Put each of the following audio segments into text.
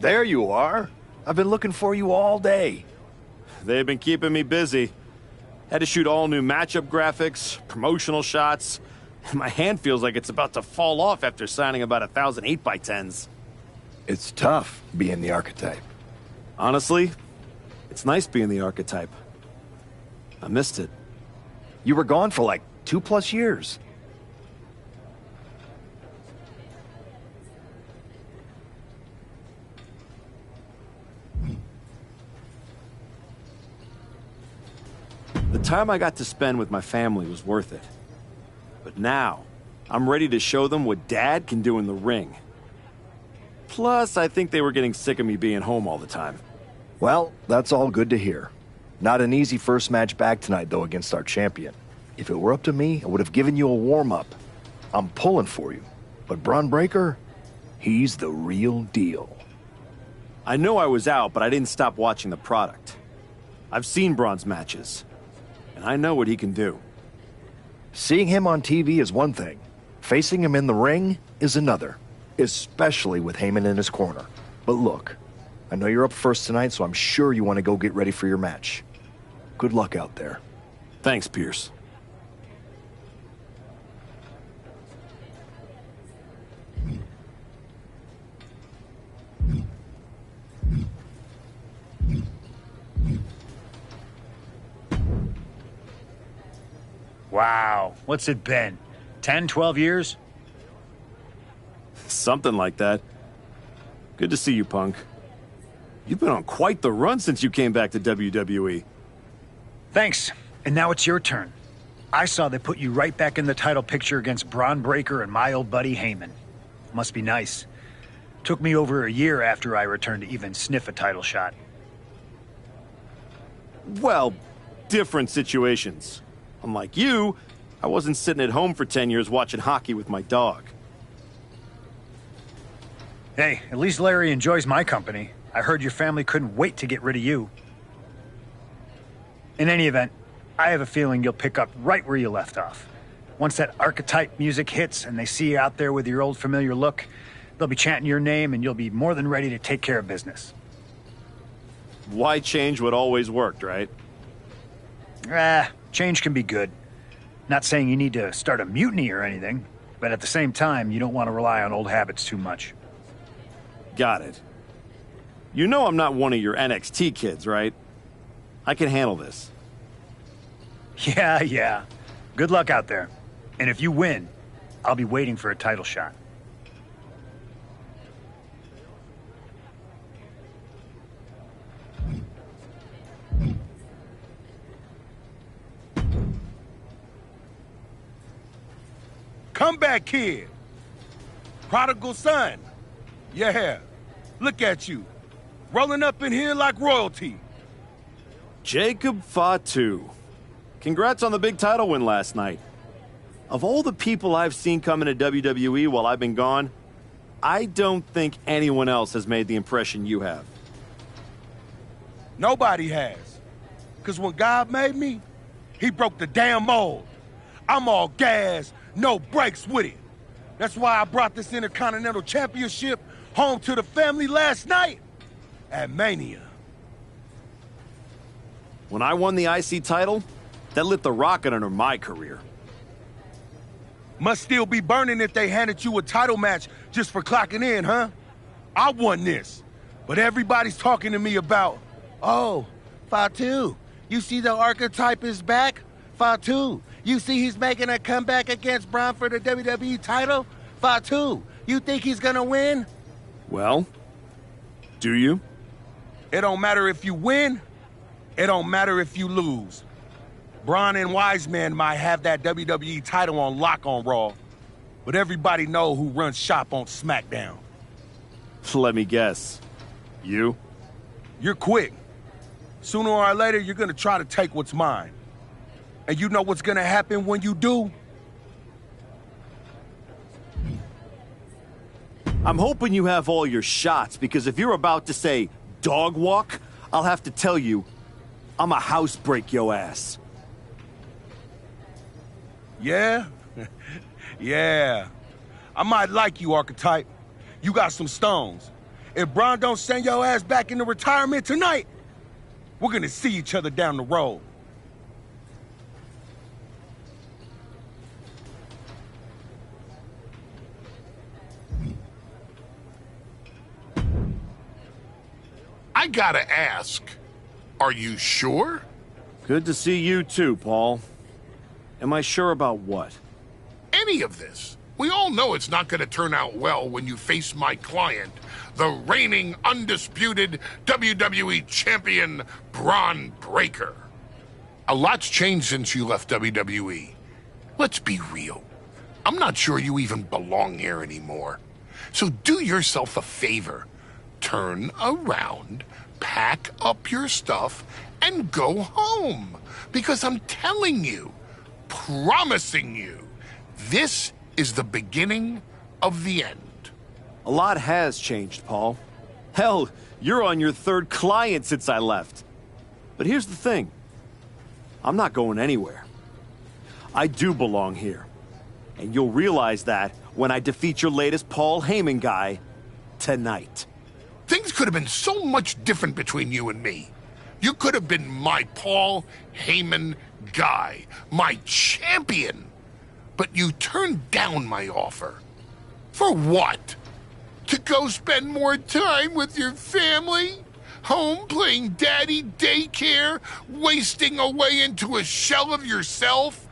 There you are. I've been looking for you all day. They've been keeping me busy. Had to shoot all new matchup graphics, promotional shots. My hand feels like it's about to fall off after signing about 1,000 8x10s. It's tough being the archetype. Honestly, it's nice being the archetype. I missed it. You were gone for like 2+ years. The time I got to spend with my family was worth it. But now, I'm ready to show them what Dad can do in the ring. Plus, I think they were getting sick of me being home all the time. Well, that's all good to hear. Not an easy first match back tonight, though, against our champion. If it were up to me, I would have given you a warm-up. I'm pulling for you. But Braun Breaker, he's the real deal. I know I was out, but I didn't stop watching the product. I've seen Braun's matches, and I know what he can do. Seeing him on TV is one thing. Facing him in the ring is another. Especially with Heyman in his corner. But look, I know you're up first tonight, so I'm sure you want to go get ready for your match. Good luck out there. Thanks, Pierce. Wow, what's it been? 10, 12 years? Something like that. Good to see you, Punk. You've been on quite the run since you came back to WWE. Thanks. And now it's your turn. I saw they put you right back in the title picture against Braun Breaker and my old buddy Heyman. Must be nice. Took me over a year after I returned to even sniff a title shot. Well, different situations. Unlike you, I wasn't sitting at home for 10 years watching hockey with my dog. Hey, at least Larry enjoys my company. I heard your family couldn't wait to get rid of you. In any event, I have a feeling you'll pick up right where you left off. Once that archetype music hits and they see you out there with your old familiar look, they'll be chanting your name and you'll be more than ready to take care of business. Why change what always worked, right? Change can be good. Not saying you need to start a mutiny or anything, but at the same time, you don't want to rely on old habits too much. Got it. You know I'm not one of your NXT kids, right? I can handle this. Yeah. Good luck out there. And if you win, I'll be waiting for a title shot. Comeback kid. Prodigal son. Yeah. Look at you. Rolling up in here like royalty. Jacob Fatu. Congrats on the big title win last night. Of all the people I've seen come into WWE while I've been gone, I don't think anyone else has made the impression you have. Nobody has. Because when God made me, he broke the damn mold. I'm all gas, no brakes with it. That's why I brought this Intercontinental Championship home to the family last night at Mania. When I won the IC title, that lit the rocket under my career. Must still be burning if they handed you a title match just for clocking in, huh? I won this, but everybody's talking to me about, oh, Fatu, you see the archetype is back? Fatu, you see he's making a comeback against Braun for the WWE title? Fatu, you think he's gonna win? Well, do you? It don't matter if you win, it don't matter if you lose. Braun and Wiseman might have that WWE title on lock on Raw, but everybody know who runs shop on SmackDown. Let me guess. You? You're quick. Sooner or later, you're gonna try to take what's mine. And you know what's gonna happen when you do? I'm hoping you have all your shots, because if you're about to say dog walk, I'll have to tell you, I'ma house break your ass. Yeah? Yeah. I might like you, Archetype. You got some stones. If Braun don't send your ass back into retirement tonight, we're gonna see each other down the road. I gotta ask, are you sure? Good to see you too, Paul. Am I sure about what? Any of this. We all know it's not gonna turn out well when you face my client, the reigning, undisputed WWE Champion, Braun Breaker. A lot's changed since you left WWE. Let's be real. I'm not sure you even belong here anymore. So do yourself a favor. Turn around, pack up your stuff, and go home. Because I'm telling you, promising you, this is the beginning of the end. A lot has changed, Paul. Hell, you're on your third client since I left. But here's the thing. I'm not going anywhere. I do belong here. And you'll realize that when I defeat your latest Paul Heyman guy tonight. Things could have been so much different between you and me. You could have been my Paul Heyman guy, my champion. But you turned down my offer. For what? To go spend more time with your family? Home playing daddy daycare? Wasting away into a shell of yourself?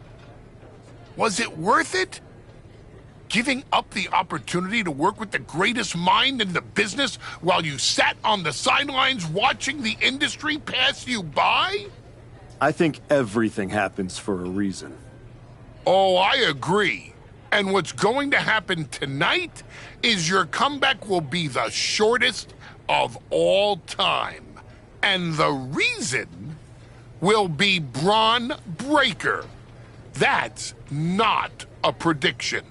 Was it worth it? Giving up the opportunity to work with the greatest mind in the business while you sat on the sidelines watching the industry pass you by? I think everything happens for a reason. Oh, I agree. And what's going to happen tonight is your comeback will be the shortest of all time. And the reason will be Braun Breaker. That's not a prediction.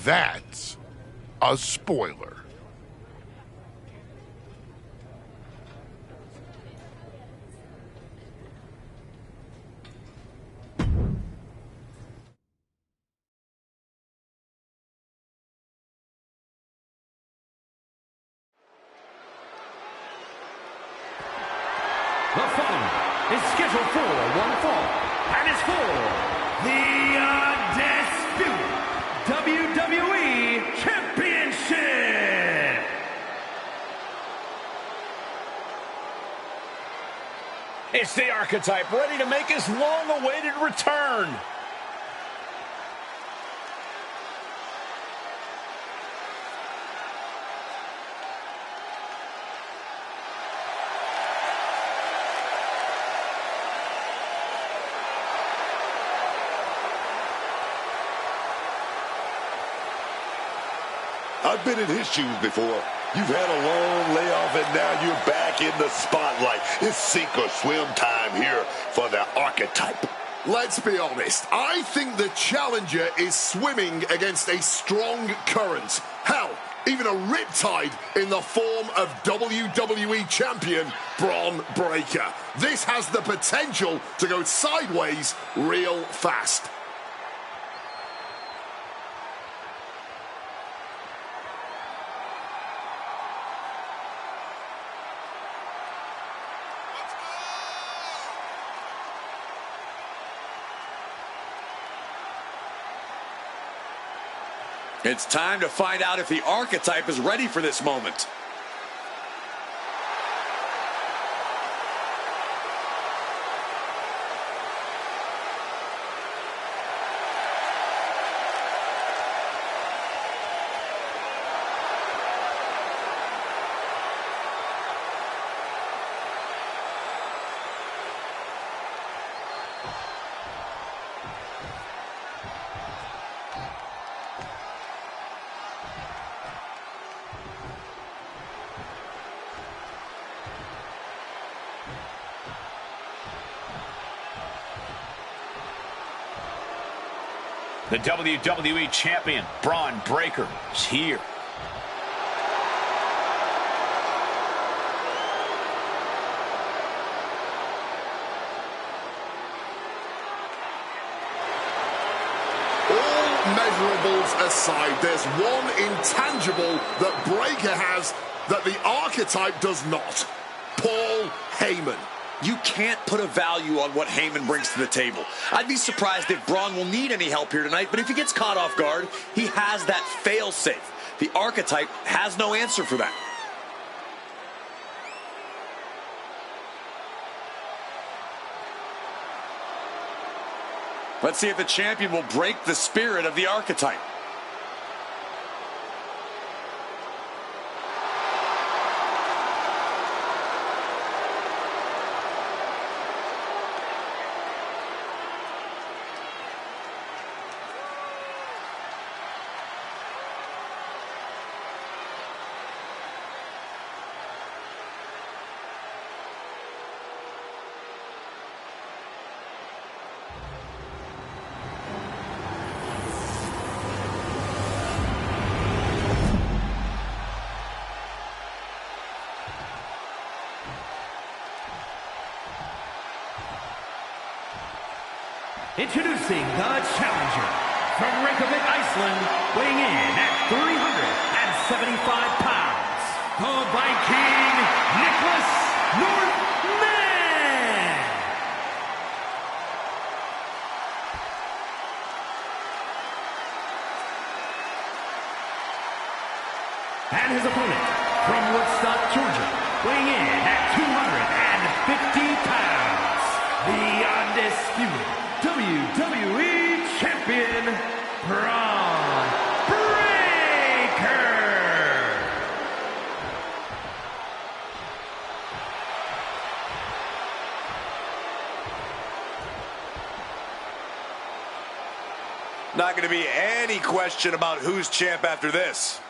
That's a spoiler. The following is scheduled for one fall and is for the undisputed WWE Championship. It's the Archetype, ready to make his long-awaited return. I've been in his shoes before. You've had a long layoff, and now you're back in the spotlight. It's sink or swim time here for the Archetype. Let's be honest. I think the challenger is swimming against a strong current. Hell, even a riptide in the form of WWE Champion Bron Breakker. This has the potential to go sideways real fast. It's time to find out if the Archetype is ready for this moment. The WWE Champion, Bron Breakker, is here. All measurables aside, there's one intangible that Breakker has that the Archetype does not. Paul Heyman. You can't put a value on what Heyman brings to the table. I'd be surprised if Braun will need any help here tonight, but if he gets caught off guard, he has that fail-safe. The Archetype has no answer for that. Let's see if the champion will break the spirit of the Archetype. Introducing the challenger from Reykjavik, Iceland, weighing in at 375 pounds, the Viking, Nicholas Northman. And his opponent from Woodstock, Georgia, weighing in at 250 pounds, the undisputed WWE Champion, Bron Breakker. Not going to be any question about who's champ after this.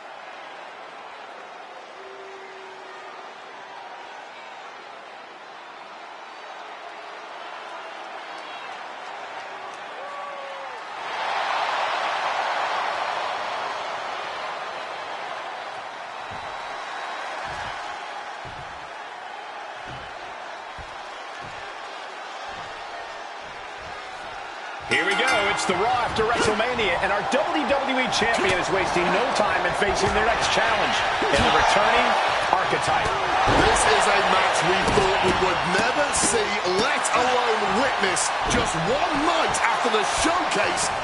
Here we go. It's the Raw after WrestleMania, and our WWE Champion is wasting no time in facing their next challenge in the returning Archetype. This is a match we thought we would never see, let alone witness, just one night after the show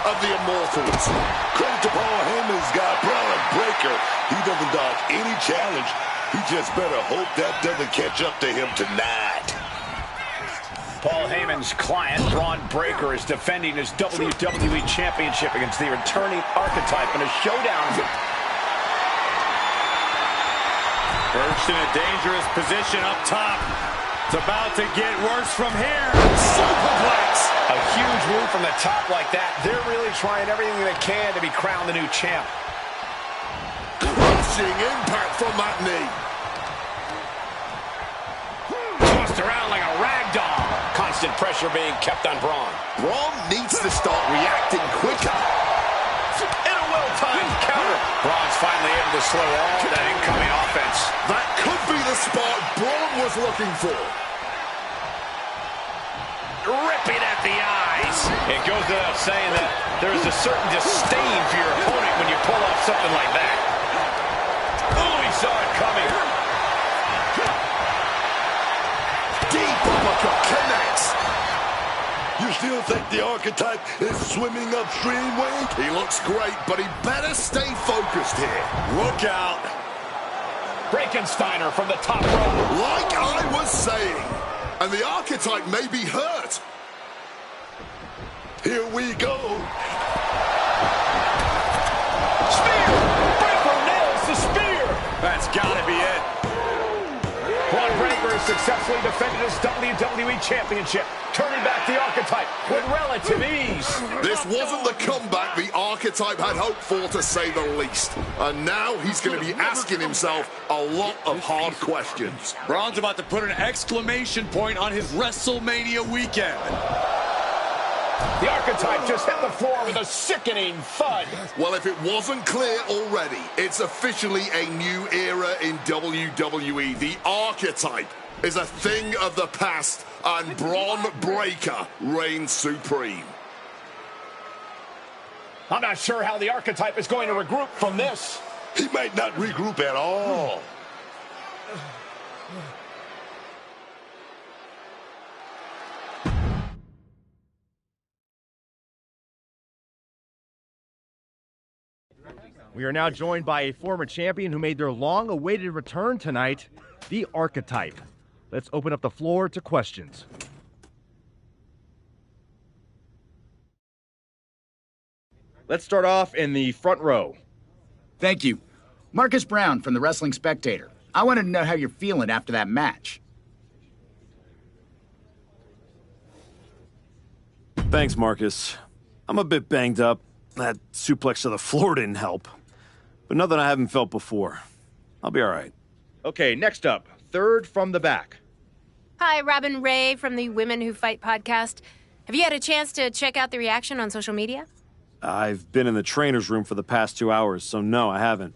of the Immortals. Credit to Paul Heyman's guy, Braun Breaker. He doesn't dodge any challenge. He just better hope that doesn't catch up to him tonight. Paul Heyman's client, Braun Breaker, is defending his WWE Championship against the returning Archetype in a showdown. Perched in a dangerous position up top. It's about to get worse from here. Superplex. A huge move from the top like that. They're really trying everything they can to be crowned the new champ. Crushing impact from that knee. Tossed around like a rag doll. Constant pressure being kept on Braun. Braun needs to start reacting quicker. And a well-timed counter. Braun's finally able to slow all that incoming offense. That could be the spot Braun was looking for. Ripping at the eyes. It goes without saying that there is a certain disdain for your opponent when you pull off something like that. Oh, he saw it coming. Deep uppercut connects. You still think the Archetype is swimming upstream, Wade? He looks great, but he better stay focused here. Look out. Frankensteiner from the top rope. Like I was saying. And the Archetype may be hurt. Here we go. Spear! Breaker nails the spear! That's gotta be it. Braun Breaker has successfully defended his WWE Championship, turning back the Archetype with relative ease. This wasn't the comeback the Archetype had hoped for, to say the least. And now he's going to be asking himself a lot of hard questions. Braun's about to put an exclamation point on his WrestleMania weekend. The Archetype just hit the floor with a sickening thud. Well, if it wasn't clear already, it's officially a new era in WWE. The Archetype is a thing of the past, and Braun Breaker reigns supreme. I'm not sure how the Archetype is going to regroup from this. He might not regroup at all. We are now joined by a former champion who made their long-awaited return tonight, the Archetype. Let's open up the floor to questions. Let's start off in the front row. Thank you. Marcus Brown from the Wrestling Spectator. I wanted to know how you're feeling after that match. Thanks, Marcus. I'm a bit banged up. That suplex to the floor didn't help. But nothing I haven't felt before. I'll be all right. Okay, next up, third from the back. Hi, Robin Ray from the Women Who Fight podcast. Have you had a chance to check out the reaction on social media? I've been in the trainer's room for the past 2 hours, so no, I haven't.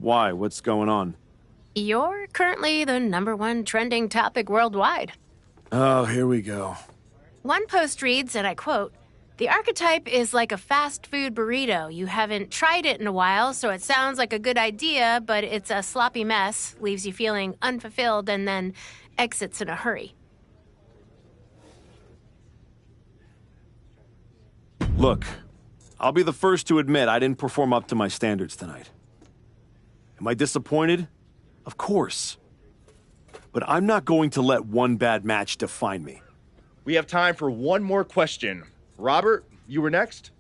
Why? What's going on? You're currently the #1 trending topic worldwide. Oh, here we go. One post reads, and I quote, "The Archetype is like a fast food burrito. You haven't tried it in a while, so it sounds like a good idea, but it's a sloppy mess, leaves you feeling unfulfilled, and then exits in a hurry." Look, I'll be the first to admit I didn't perform up to my standards tonight. Am I disappointed? Of course. But I'm not going to let one bad match define me. We have time for one more question. Robert, you were next?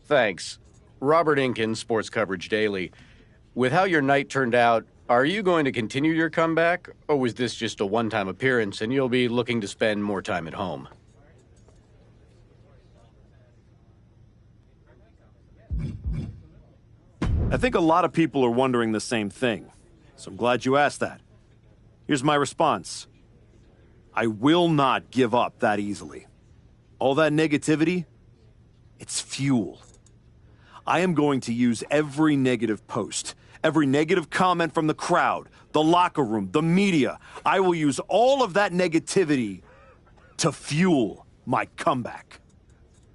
Thanks. Robert Inkin, Sports Coverage Daily. With how your night turned out, are you going to continue your comeback, or was this just a one-time appearance and you'll be looking to spend more time at home? I think a lot of people are wondering the same thing, so I'm glad you asked that. Here's my response. I will not give up that easily. All that negativity, it's fuel. I am going to use every negative post, every negative comment from the crowd, the locker room, the media. I will use all of that negativity to fuel my comeback.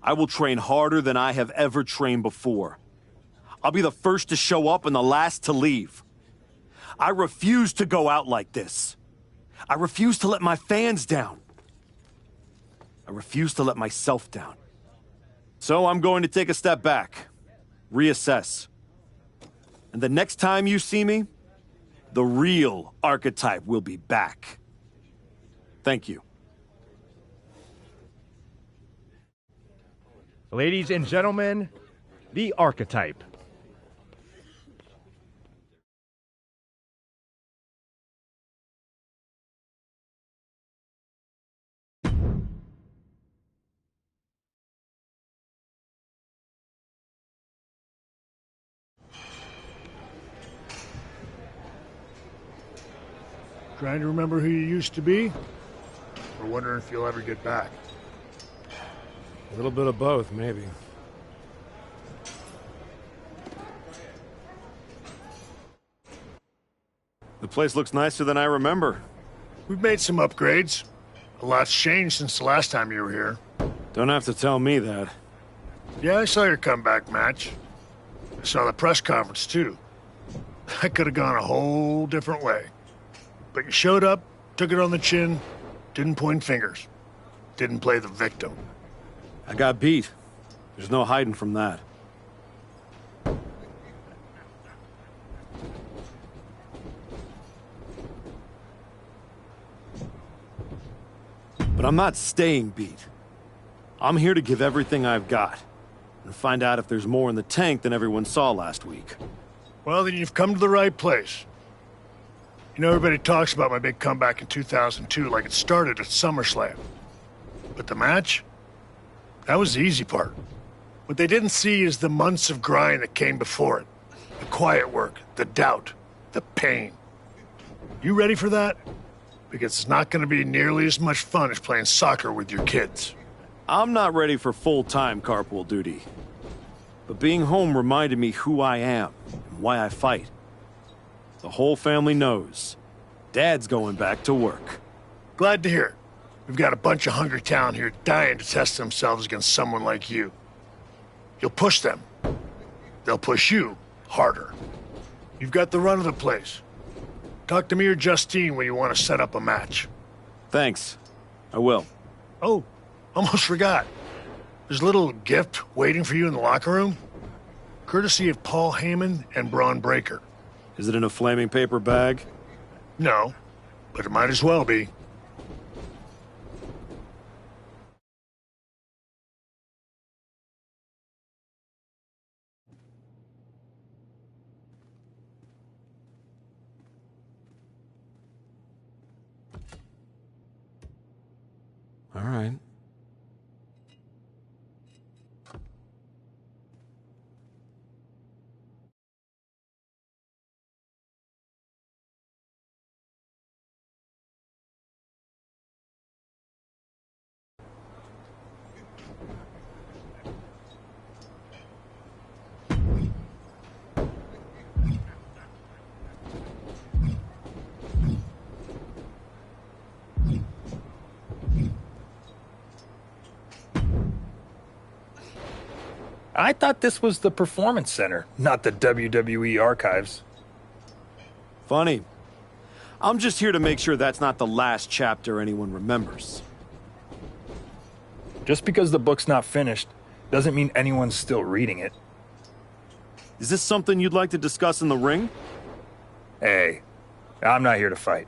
I will train harder than I have ever trained before. I'll be the first to show up and the last to leave. I refuse to go out like this. I refuse to let my fans down. I refuse to let myself down. So I'm going to take a step back, reassess. And the next time you see me, the real archetype will be back. Thank you. Ladies and gentlemen, the archetype. Trying to remember who you used to be? Or wondering if you'll ever get back? A little bit of both, maybe. The place looks nicer than I remember. We've made some upgrades. A lot's changed since the last time you were here. Don't have to tell me that. Yeah, I saw your comeback match. I saw the press conference, too. That could have gone a whole different way. But you showed up, took it on the chin, didn't point fingers. Didn't play the victim. I got beat. There's no hiding from that. But I'm not staying beat. I'm here to give everything I've got and find out if there's more in the tank than everyone saw last week. Well, then you've come to the right place. You know, everybody talks about my big comeback in 2002 like it started at SummerSlam. But the match? That was the easy part. What they didn't see is the months of grind that came before it. The quiet work, the doubt, the pain. You ready for that? Because it's not going to be nearly as much fun as playing soccer with your kids. I'm not ready for full-time carpool duty. But being home reminded me who I am and why I fight. The whole family knows. Dad's going back to work. Glad to hear it. We've got a bunch of hungry talent here dying to test themselves against someone like you. You'll push them. They'll push you harder. You've got the run of the place. Talk to me or Justine when you want to set up a match. Thanks. I will. Oh, almost forgot. There's a little gift waiting for you in the locker room. Courtesy of Paul Heyman and Braun Breaker. Is it in a flaming paper bag? No, but it might as well be. All right. I thought this was the Performance Center, not the WWE Archives. Funny. I'm just here to make sure that's not the last chapter anyone remembers. Just because the book's not finished doesn't mean anyone's still reading it. Is this something you'd like to discuss in the ring? Hey, I'm not here to fight.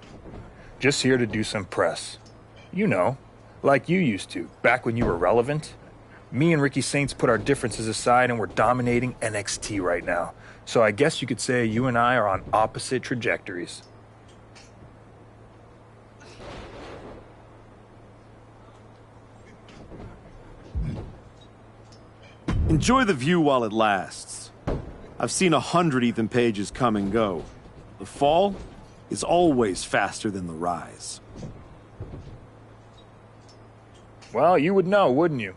Just here to do some press. You know, like you used to, back when you were relevant. Me and Ricky Saints put our differences aside and we're dominating NXT right now. So I guess you could say you and I are on opposite trajectories. Enjoy the view while it lasts. I've seen 100 Ethan Pages come and go. The fall is always faster than the rise. Well, you would know, wouldn't you?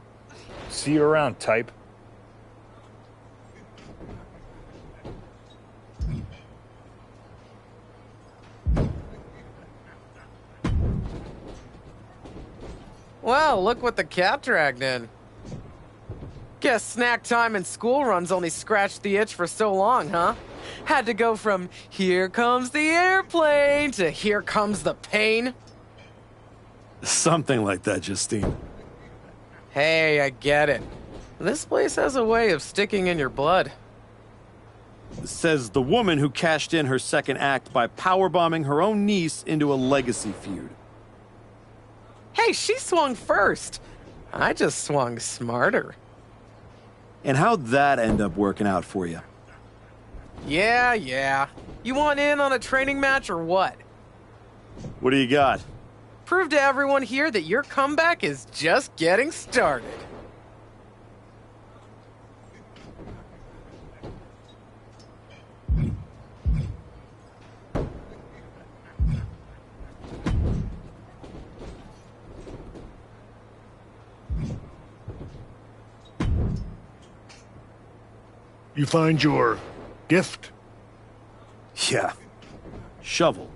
See you around, type. Well, look what the cat dragged in. Guess snack time and school runs only scratched the itch for so long, huh? Had to go from here comes the airplane to here comes the pain. Something like that, Justine. Hey, I get it. This place has a way of sticking in your blood. Says the woman who cashed in her second act by powerbombing her own niece into a legacy feud. Hey, she swung first. I just swung smarter. And how'd that end up working out for you? Yeah. You want in on a training match or what? What do you got? Prove to everyone here that your comeback is just getting started. You find your gift? Yeah. Shovel.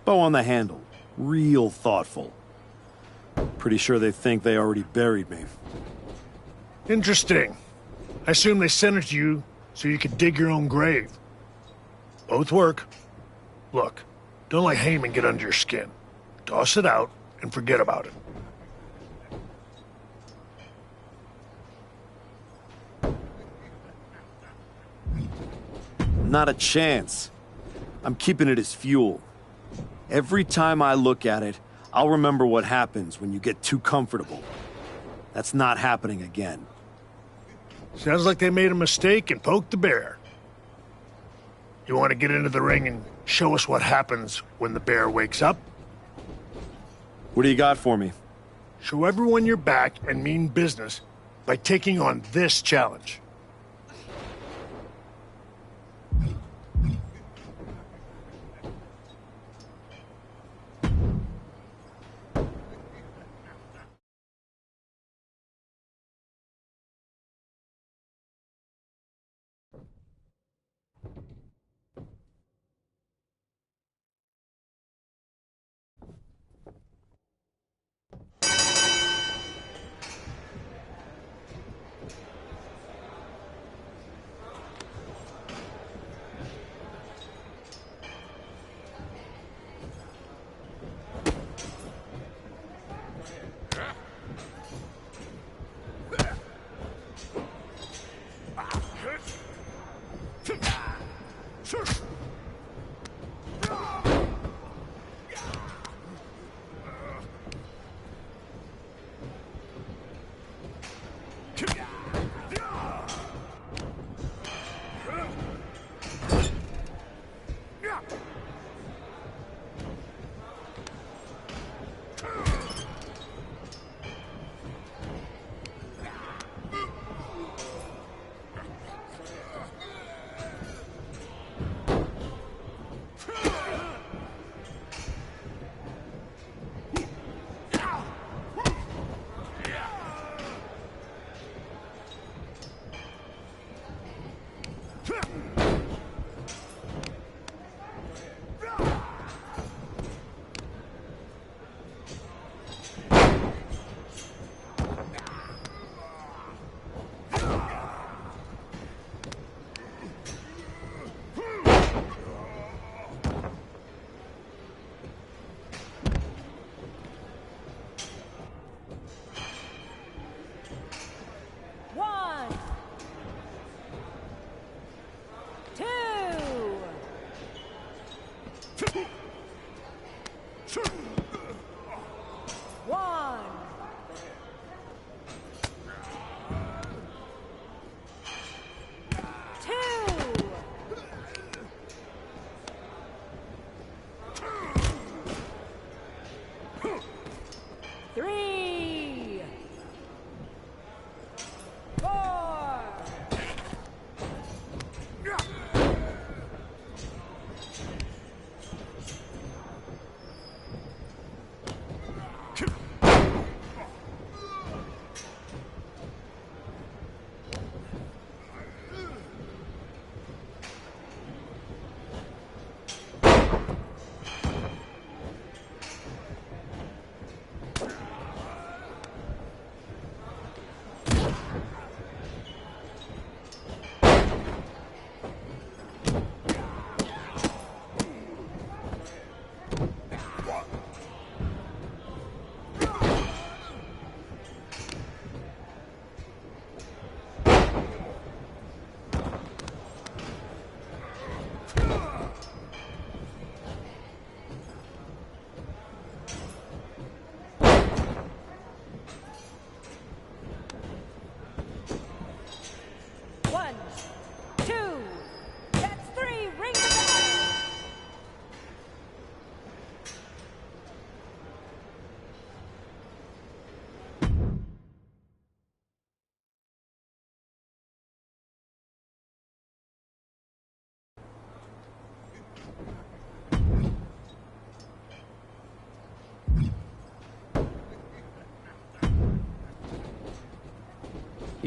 Bow on the handle. Real thoughtful. Pretty sure they think they already buried me. Interesting. I assume they sent it to you so you could dig your own grave. Both work. Look, don't let Heyman get under your skin. Toss it out and forget about it. Not a chance. I'm keeping it as fuel. Every time I look at it, I'll remember what happens when you get too comfortable. That's not happening again. Sounds like they made a mistake and poked the bear. You want to get into the ring and show us what happens when the bear wakes up? What do you got for me? Show everyone you're back and mean business by taking on this challenge.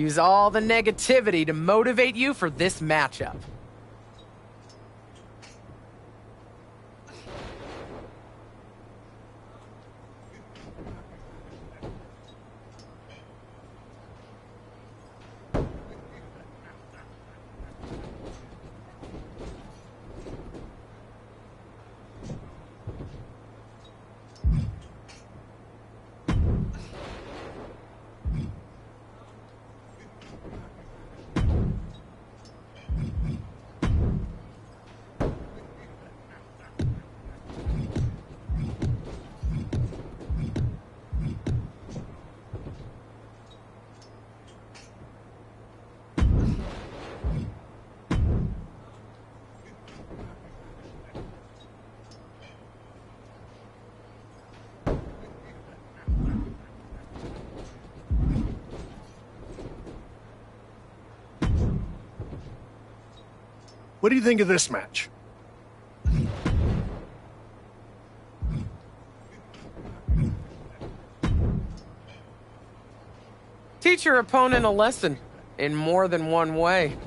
Use all the negativity to motivate you for this matchup. What do you think of this match? Teach your opponent a lesson in more than one way.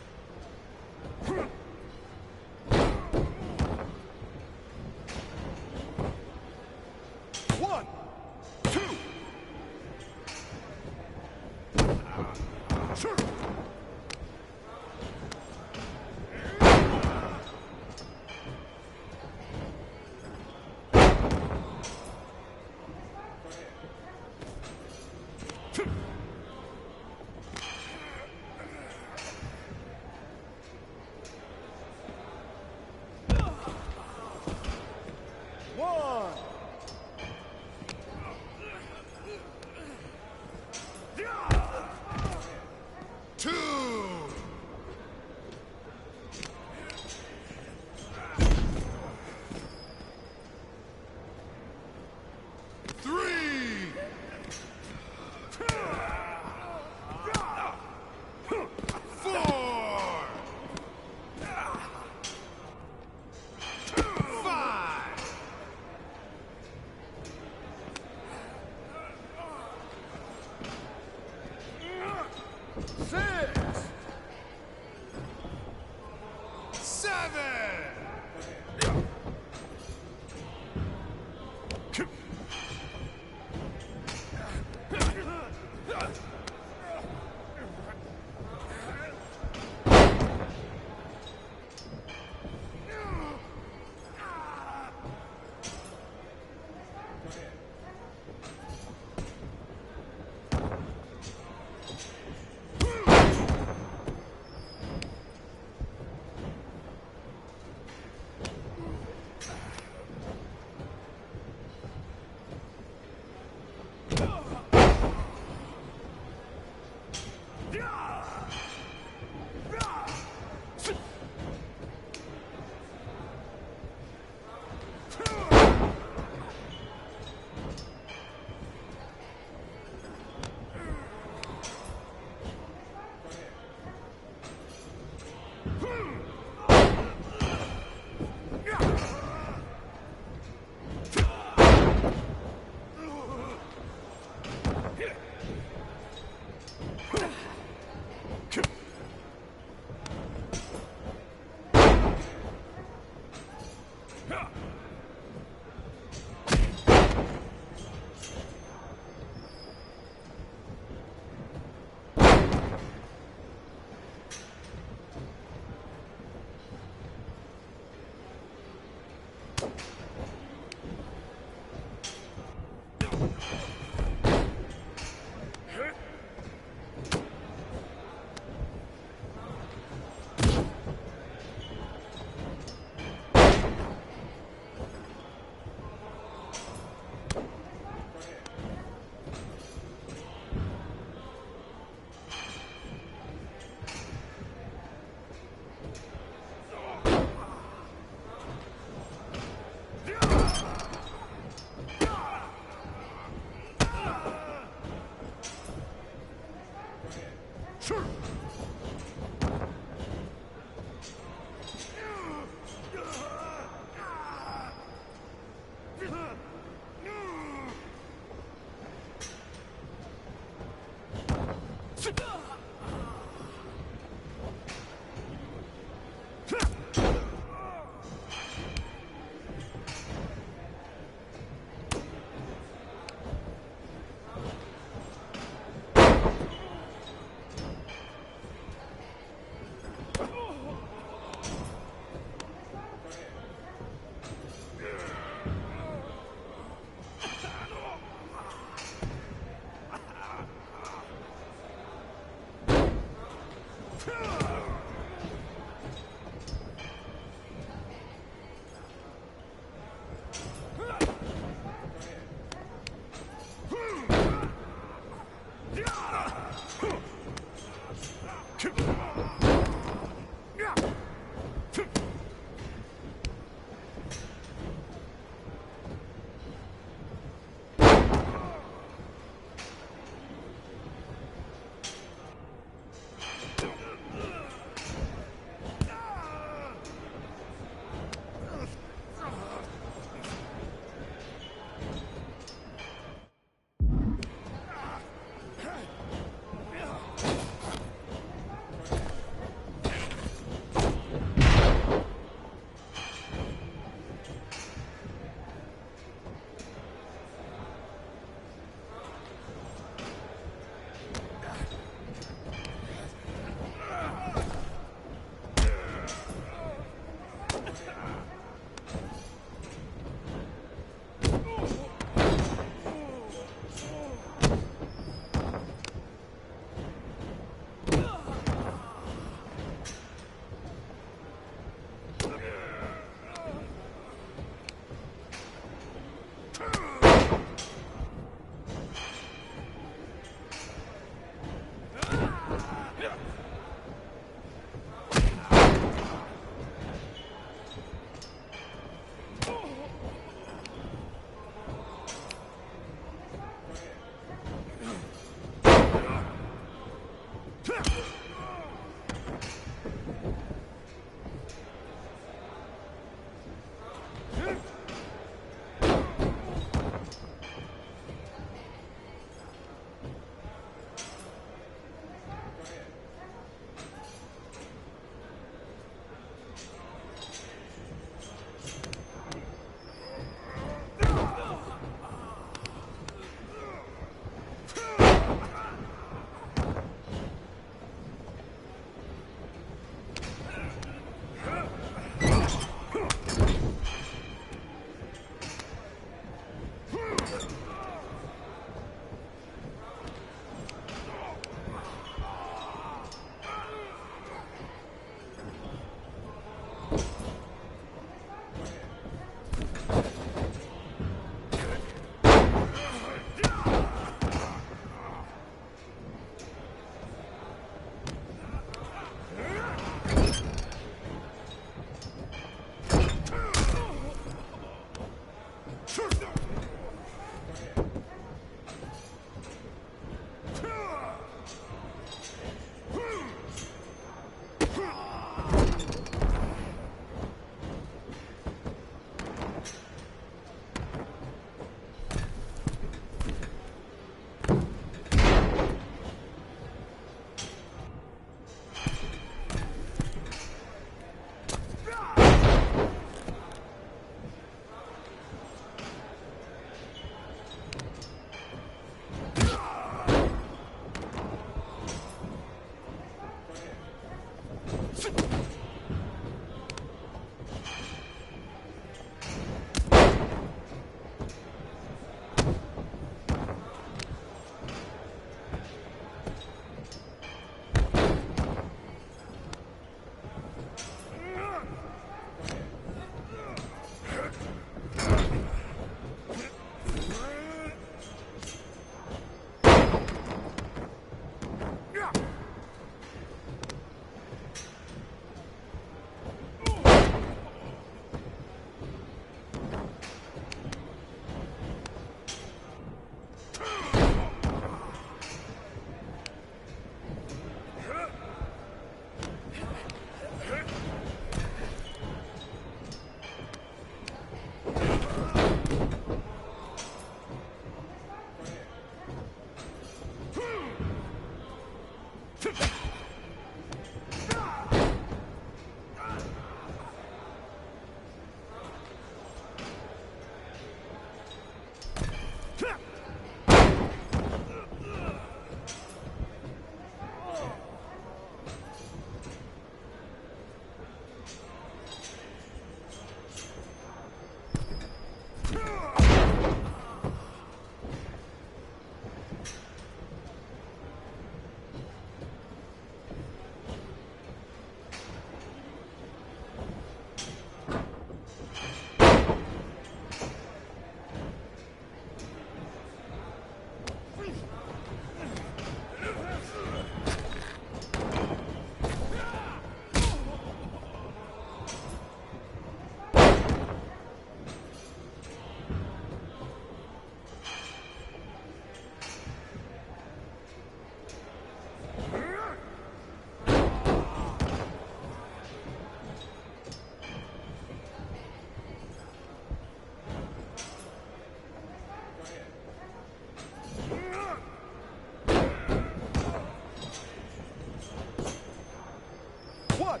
1,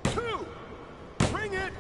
2, bring it!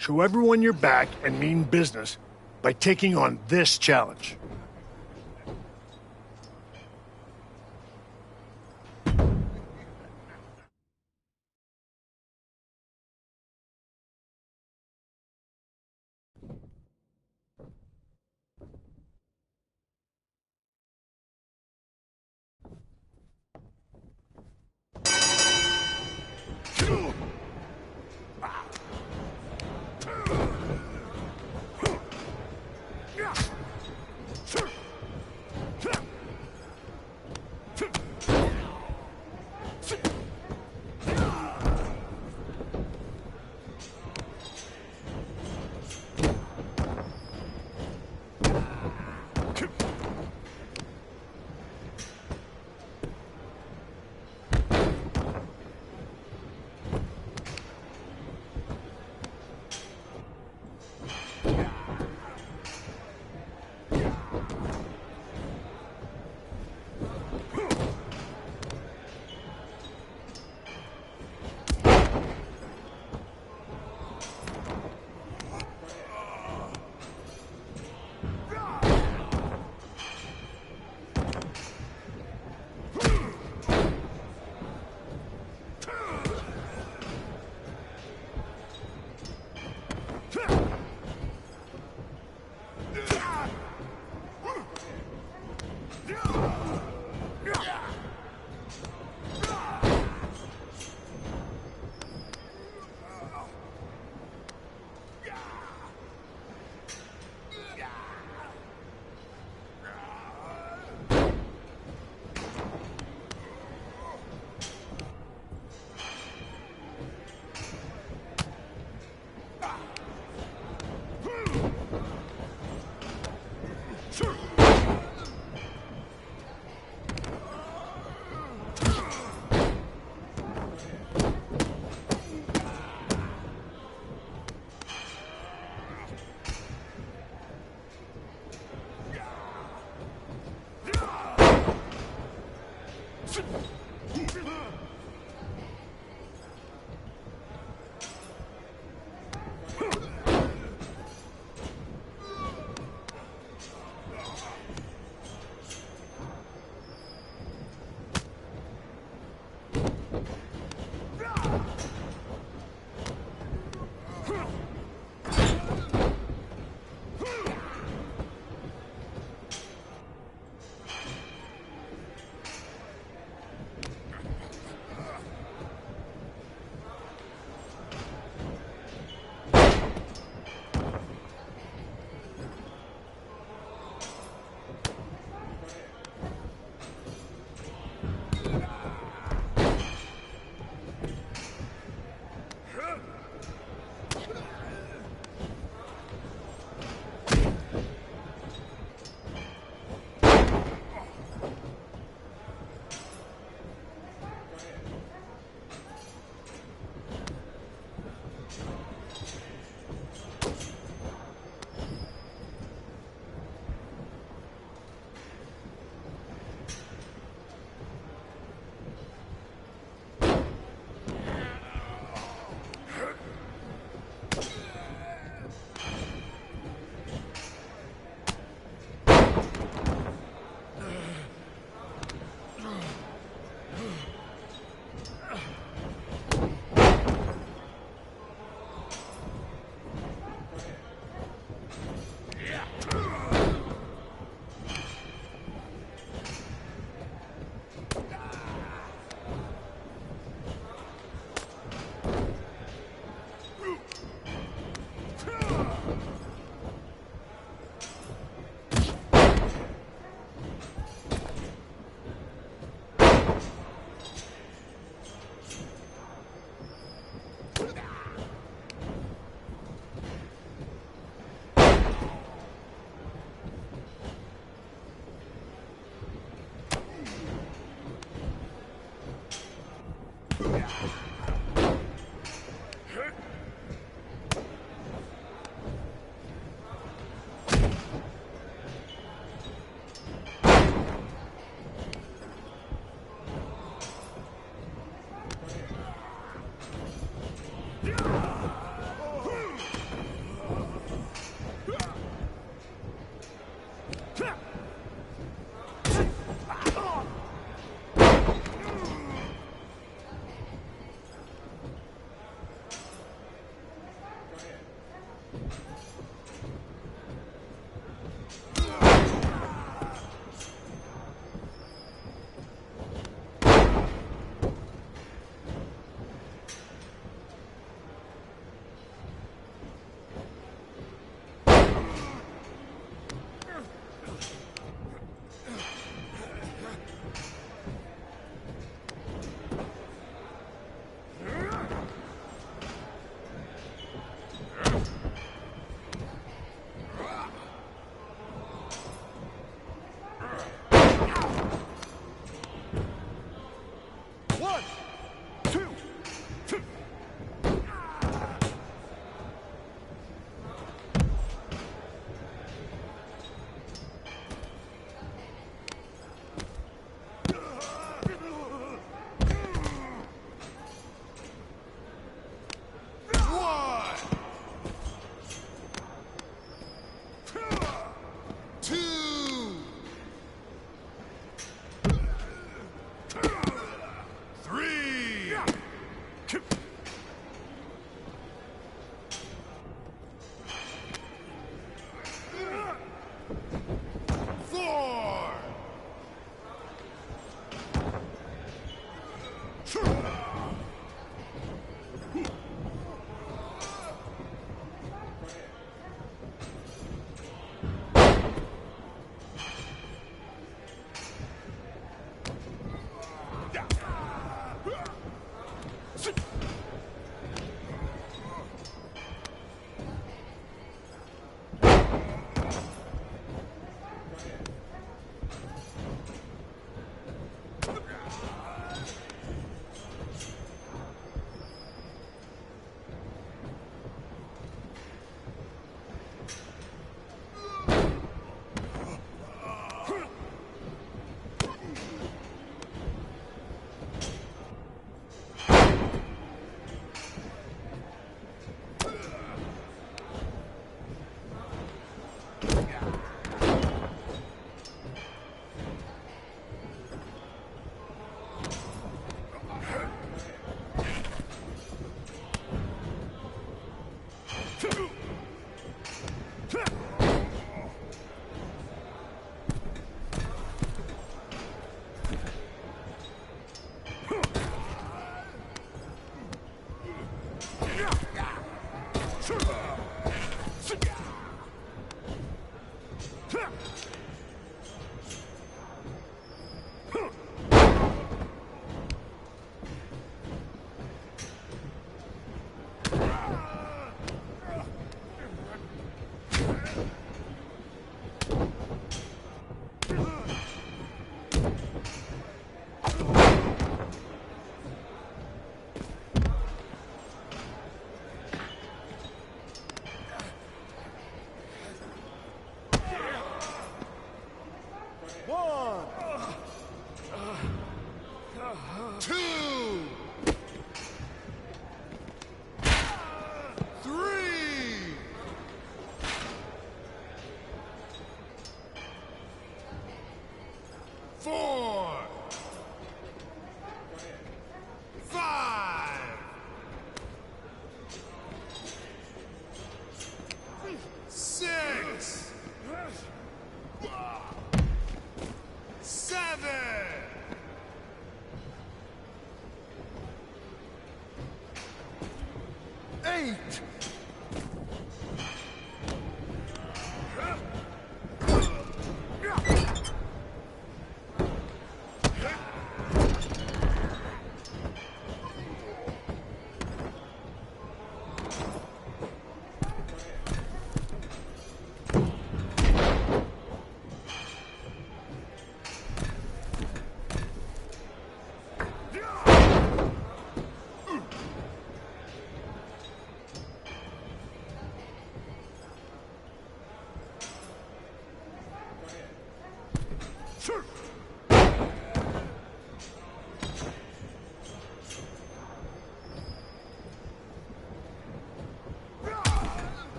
Show everyone you're back and mean business by taking on this challenge.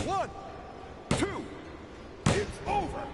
One, two, it's over.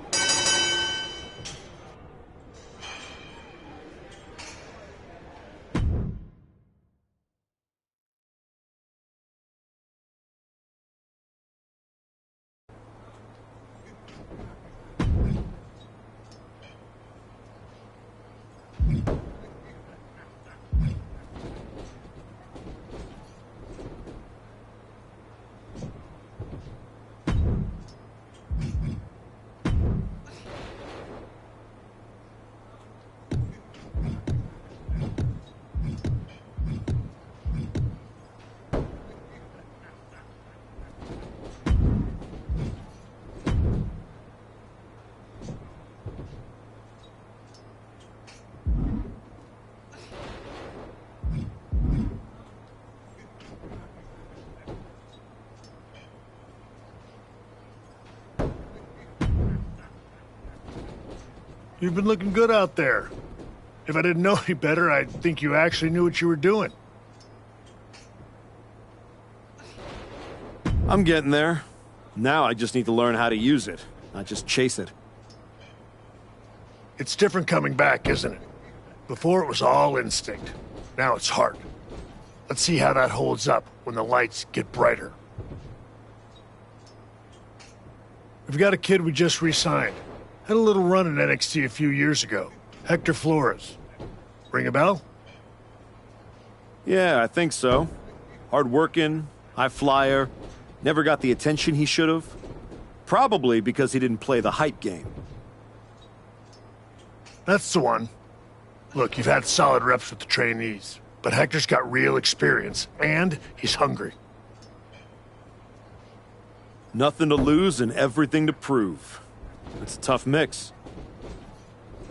You've been looking good out there. If I didn't know any better, I'd think you actually knew what you were doing. I'm getting there. Now I just need to learn how to use it, not just chase it. It's different coming back, isn't it? Before it was all instinct. Now it's heart. Let's see how that holds up when the lights get brighter. We've got a kid we just re-signed. Had a little run in NXT a few years ago. Hector Flores. Ring a bell? Yeah, I think so. Hard-working, high flyer, never got the attention he should have. Probably because he didn't play the hype game. That's the one. Look, you've had solid reps with the trainees, but Hector's got real experience, and he's hungry. Nothing to lose and everything to prove. It's a tough mix.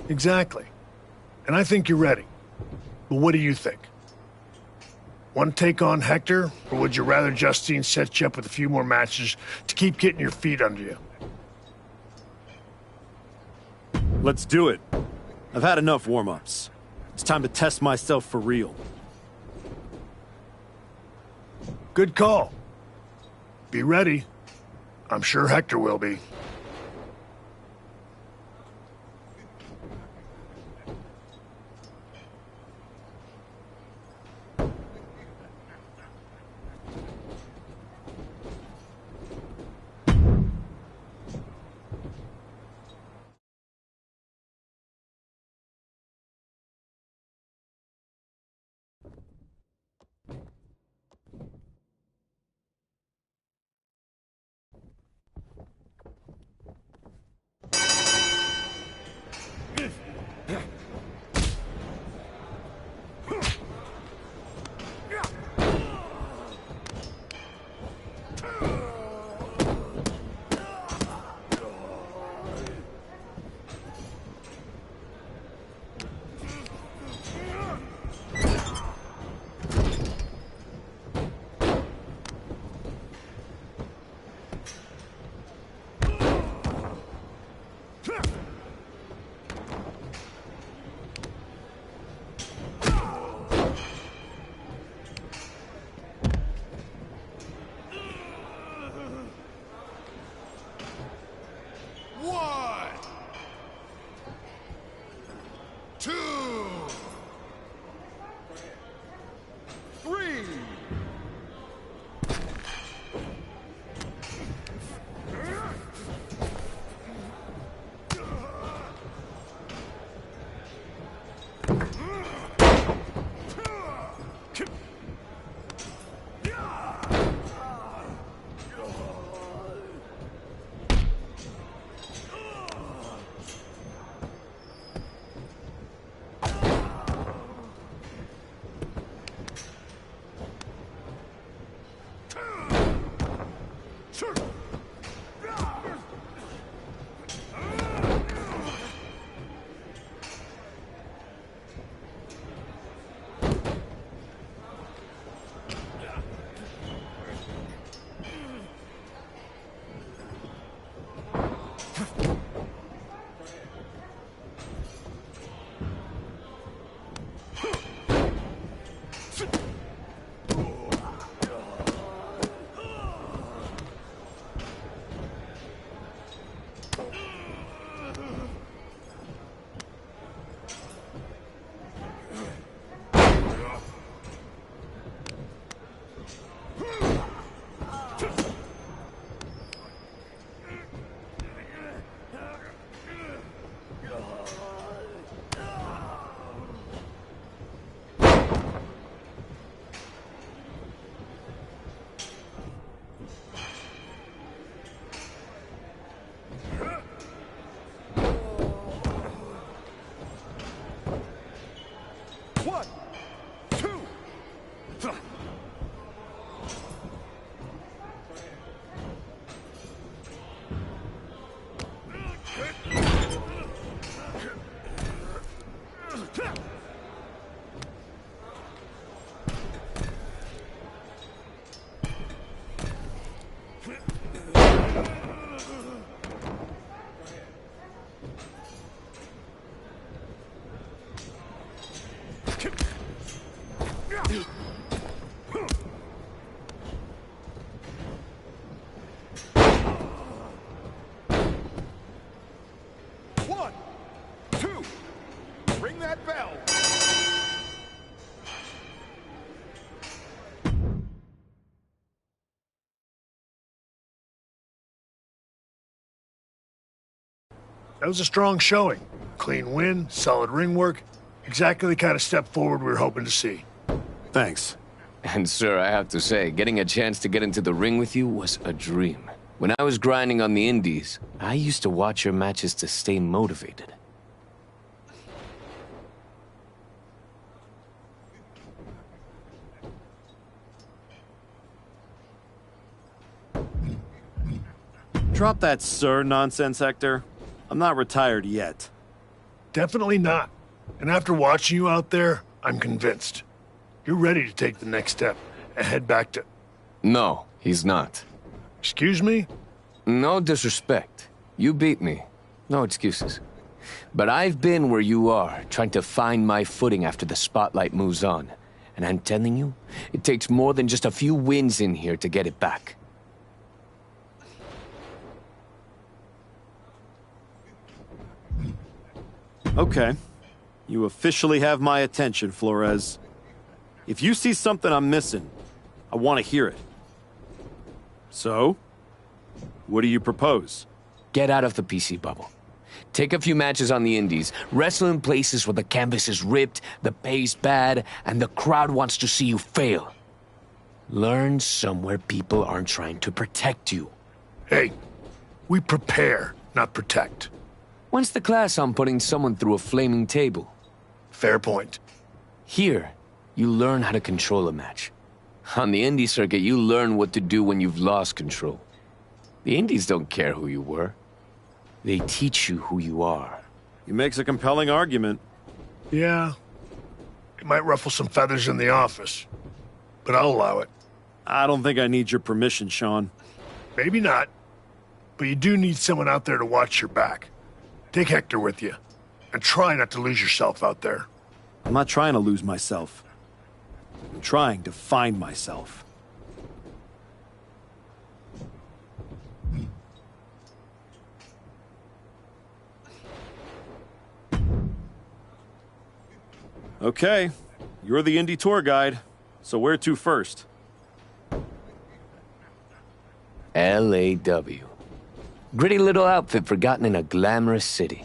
Exactly. And I think you're ready. But what do you think? Want to take on Hector, or would you rather Justine set you up with a few more matches to keep getting your feet under you? Let's do it. I've had enough warm-ups. It's time to test myself for real. Good call. Be ready. I'm sure Hector will be. That was a strong showing. Clean win, solid ring work. Exactly the kind of step forward we were hoping to see. Thanks. And sir, I have to say, getting a chance to get into the ring with you was a dream. When I was grinding on the indies, I used to watch your matches to stay motivated. Drop that sir nonsense, Hector. I'm not retired yet. Definitely not. And after watching you out there, I'm convinced. You're ready to take the next step and head back to... No, he's not. Excuse me? No disrespect. You beat me. No excuses. But I've been where you are, trying to find my footing after the spotlight moves on. And I'm telling you, it takes more than just a few wins in here to get it back. Okay. You officially have my attention, Flores. If you see something I'm missing, I want to hear it. So, what do you propose? Get out of the PC bubble. Take a few matches on the indies. Wrestle in places where the canvas is ripped, the pay's bad, and the crowd wants to see you fail. Learn somewhere people aren't trying to protect you. Hey, we prepare, not protect. When's the class on putting someone through a flaming table? Fair point. Here, you learn how to control a match. On the indie circuit, you learn what to do when you've lost control. The indies don't care who you were. They teach you who you are. He makes a compelling argument. Yeah. It might ruffle some feathers in the office, but I'll allow it. I don't think I need your permission, Sean. Maybe not, but you do need someone out there to watch your back. Take Hector with you, and try not to lose yourself out there. I'm not trying to lose myself. I'm trying to find myself. Okay, you're the indie tour guide, so where to first? LAW. Gritty little outfit forgotten in a glamorous city.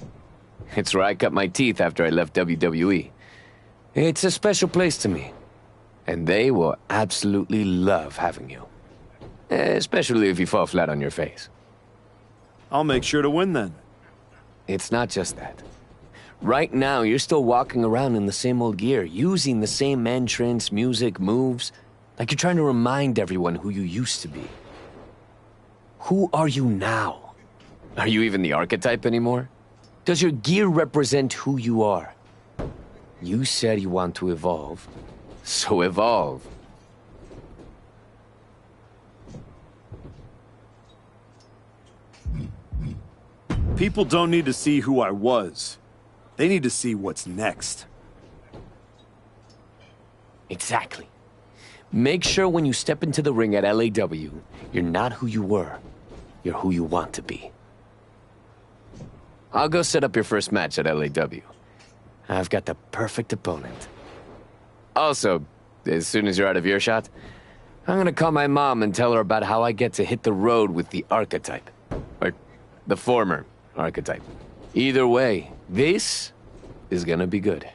It's where I cut my teeth after I left WWE. It's a special place to me. And they will absolutely love having you. Especially if you fall flat on your face. I'll make sure to win then. It's not just that. Right now, you're still walking around in the same old gear, using the same entrance, music, moves, like you're trying to remind everyone who you used to be. Who are you now? Are you even the archetype anymore? Does your gear represent who you are? You said you want to evolve, so evolve. People don't need to see who I was. They need to see what's next. Exactly. Make sure when you step into the ring at LAW, you're not who you were. You're who you want to be. I'll go set up your first match at LAW. I've got the perfect opponent. Also, as soon as you're out of earshot, I'm gonna call my mom and tell her about how I get to hit the road with the archetype. Or the former archetype. Either way, this is gonna be good.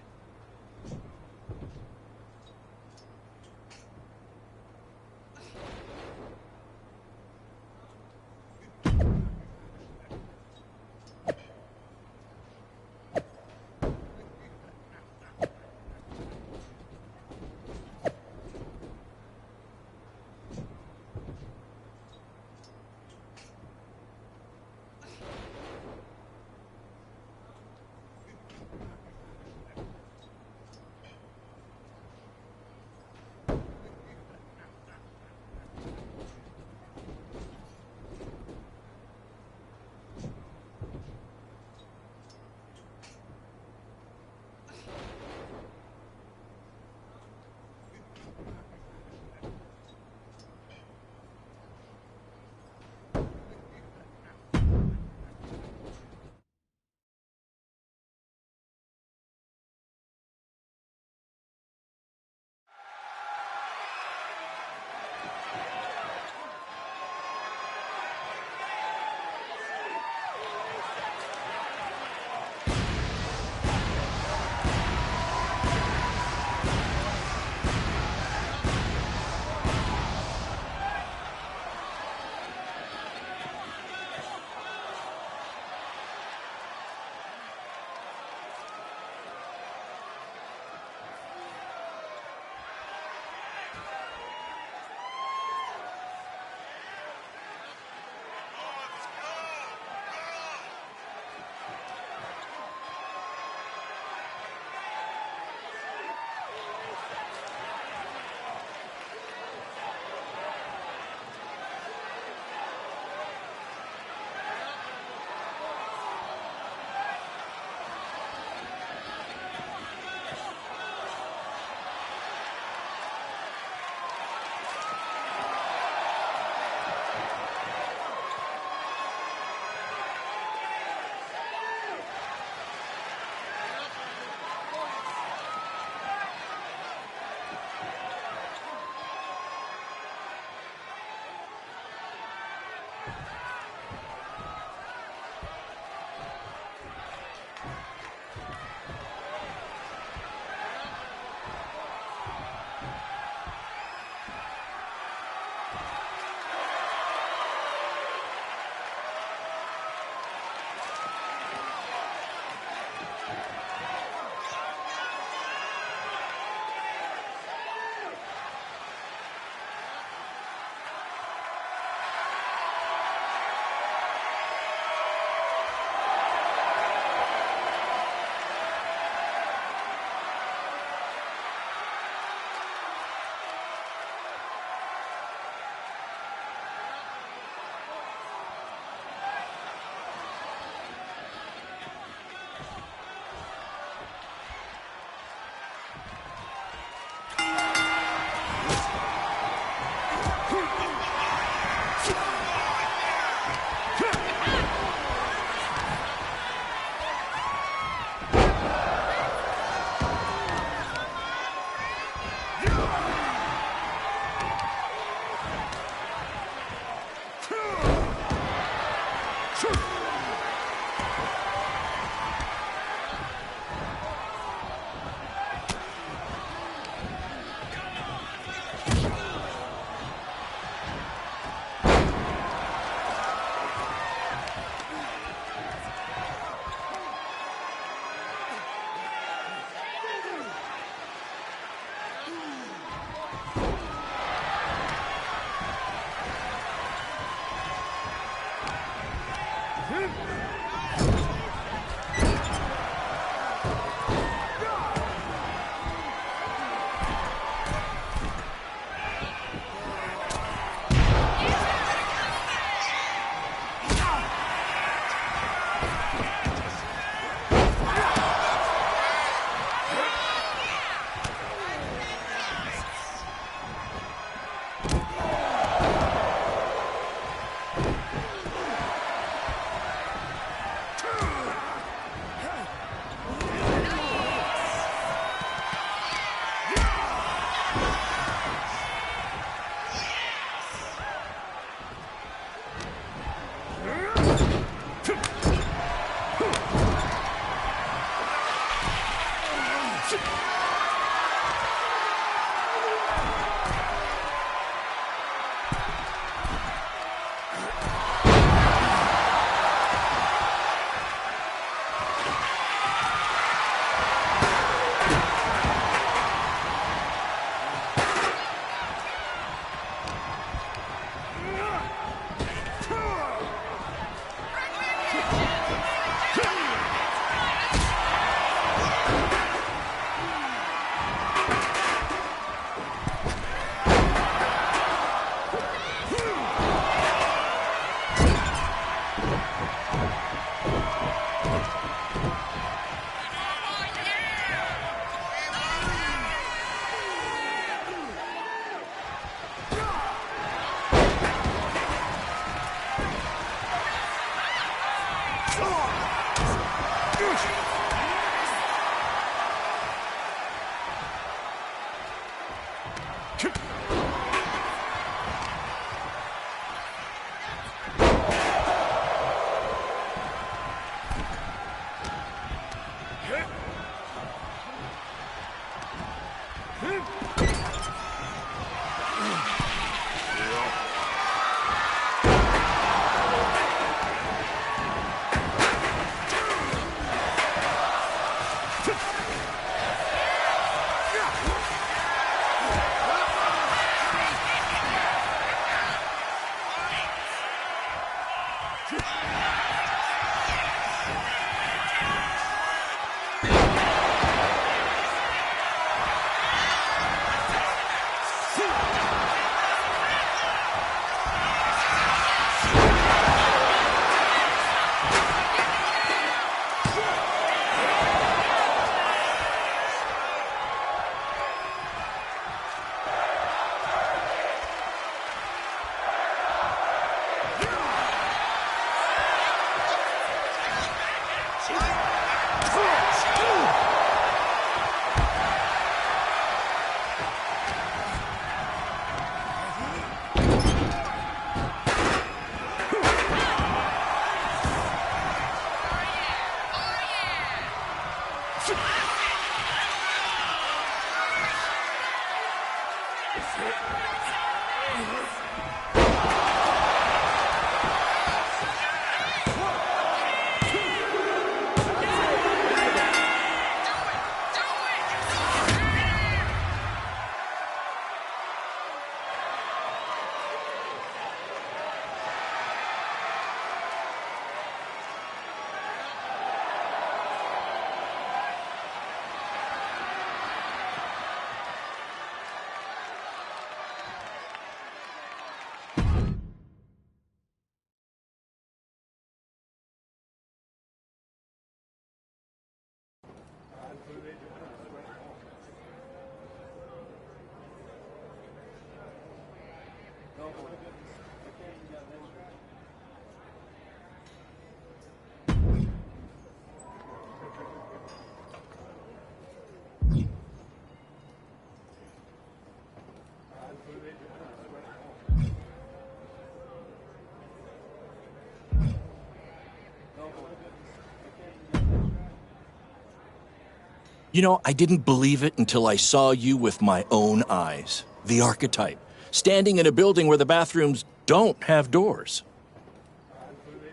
You know, I didn't believe it until I saw you with my own eyes. The archetype, standing in a building where the bathrooms don't have doors.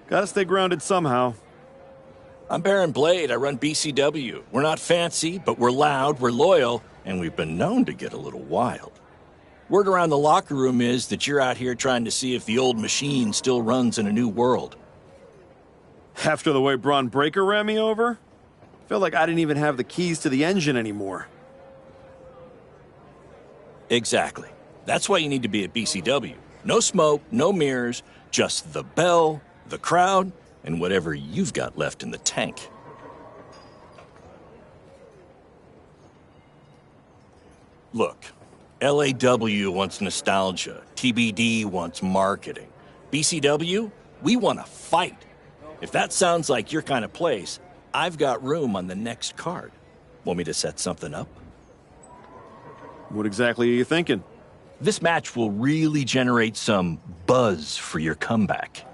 Gotta stay grounded somehow. I'm Baron Blade. I run BCW. We're not fancy, but we're loud, we're loyal, and we've been known to get a little wild. Word around the locker room is that you're out here trying to see if the old machine still runs in a new world. After the way Braun Breaker ran me over, I felt like I didn't even have the keys to the engine anymore. Exactly. That's why you need to be at BCW. No smoke, no mirrors, just the bell, the crowd, and whatever you've got left in the tank. Look, LAW wants nostalgia. TBD wants marketing. BCW, we want to fight. If that sounds like your kind of place, I've got room on the next card. Want me to set something up? What exactly are you thinking? This match will really generate some buzz for your comeback.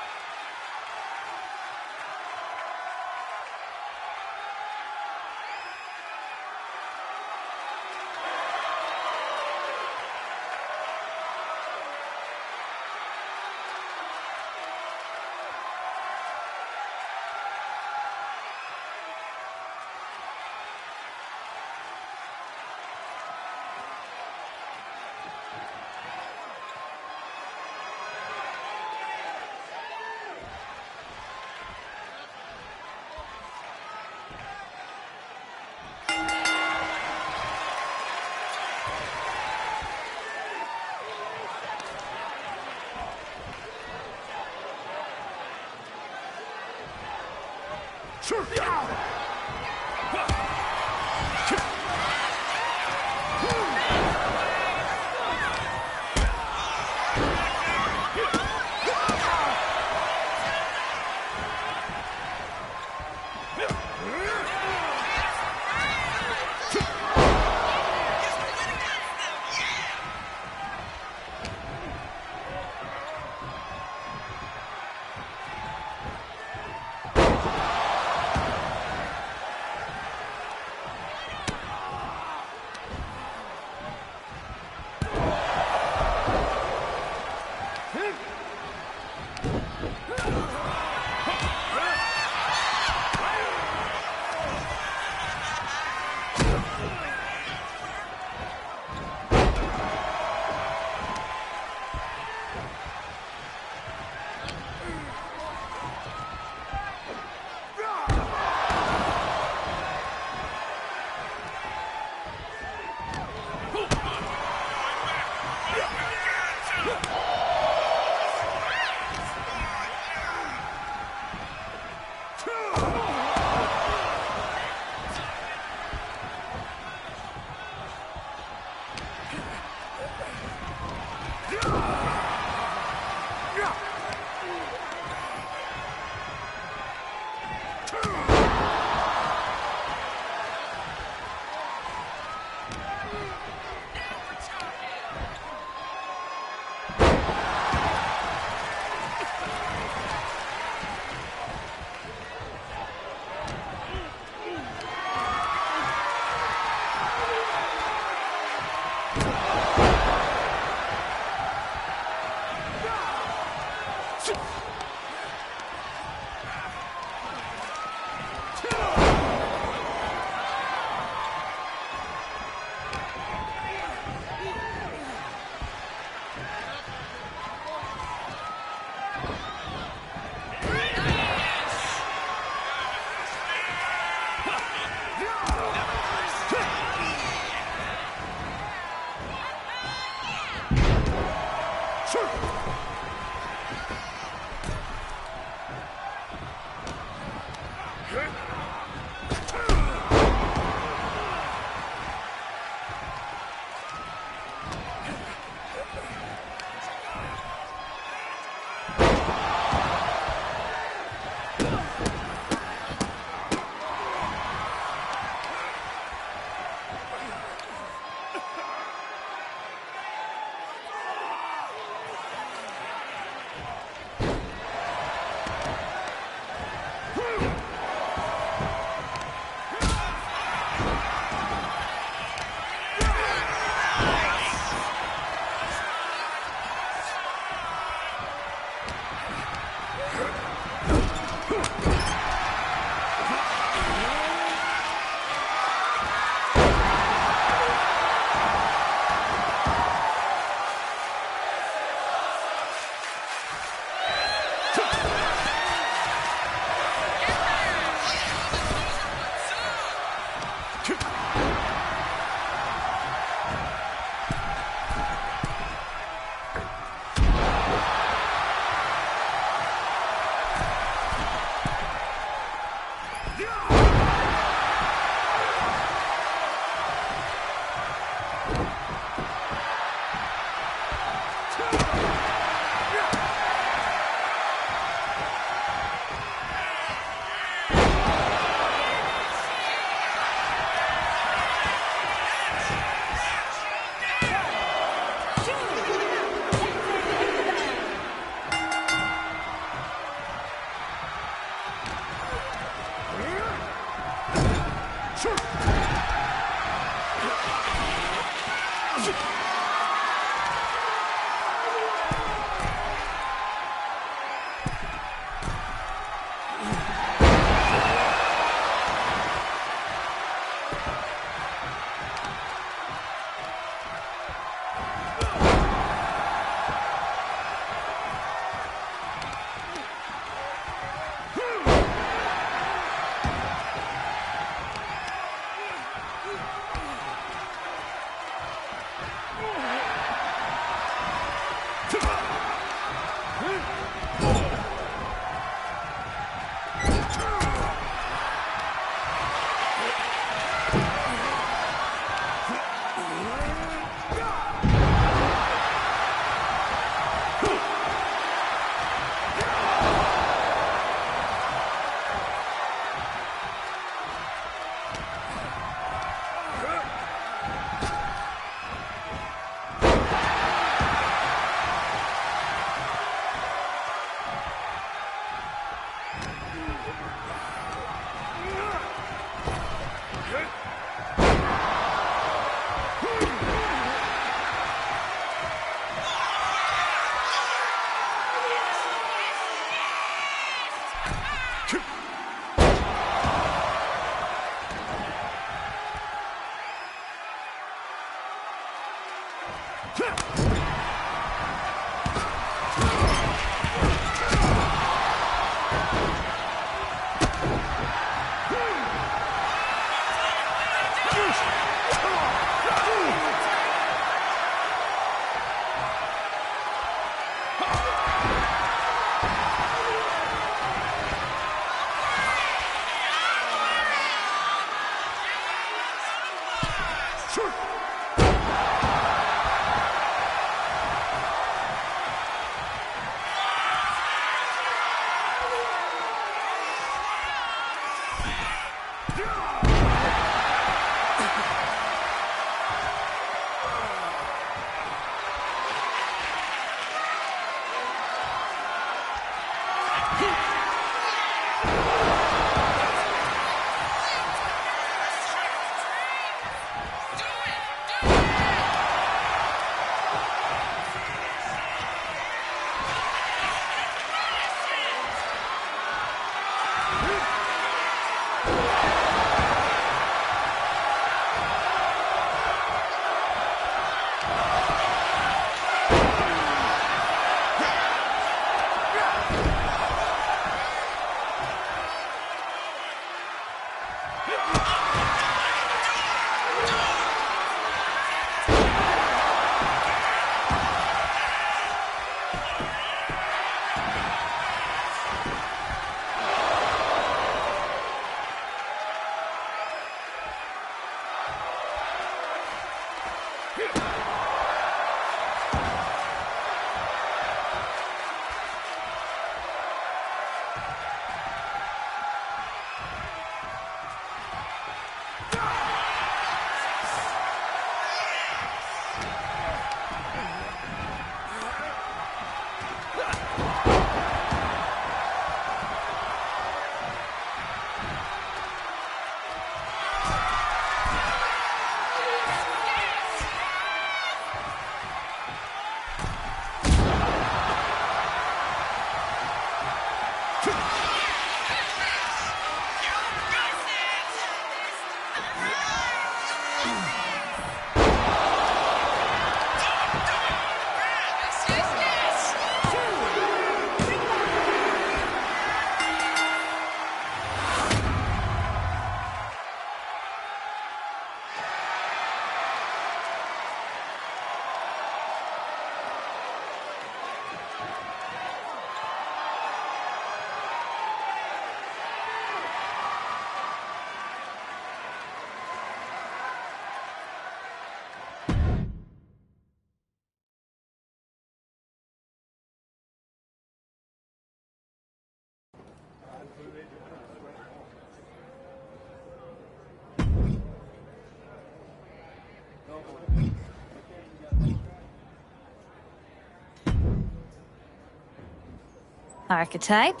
Archetype?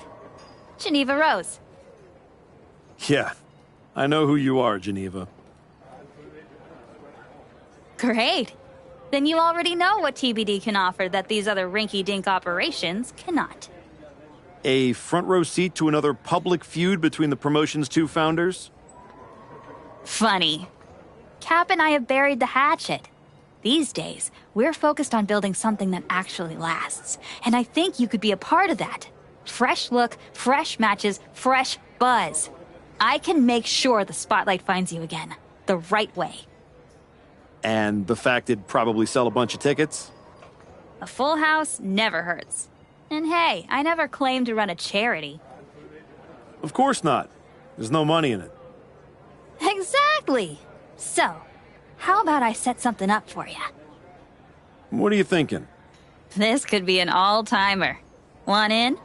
Geneva Rose. Yeah, I know who you are, Geneva. Great. Then you already know what TBD can offer that these other rinky-dink operations cannot. A front row seat to another public feud between the promotion's two founders? Funny. Cap and I have buried the hatchet. These days, we're focused on building something that actually lasts. And I think you could be a part of that. Fresh look, fresh matches, fresh buzz. I can make sure the spotlight finds you again. The right way. And the fact it'd probably sell a bunch of tickets? A full house never hurts. And hey, I never claimed to run a charity. Of course not. There's no money in it. Exactly. So, how about I set something up for you? What are you thinking? This could be an all-timer. Want in?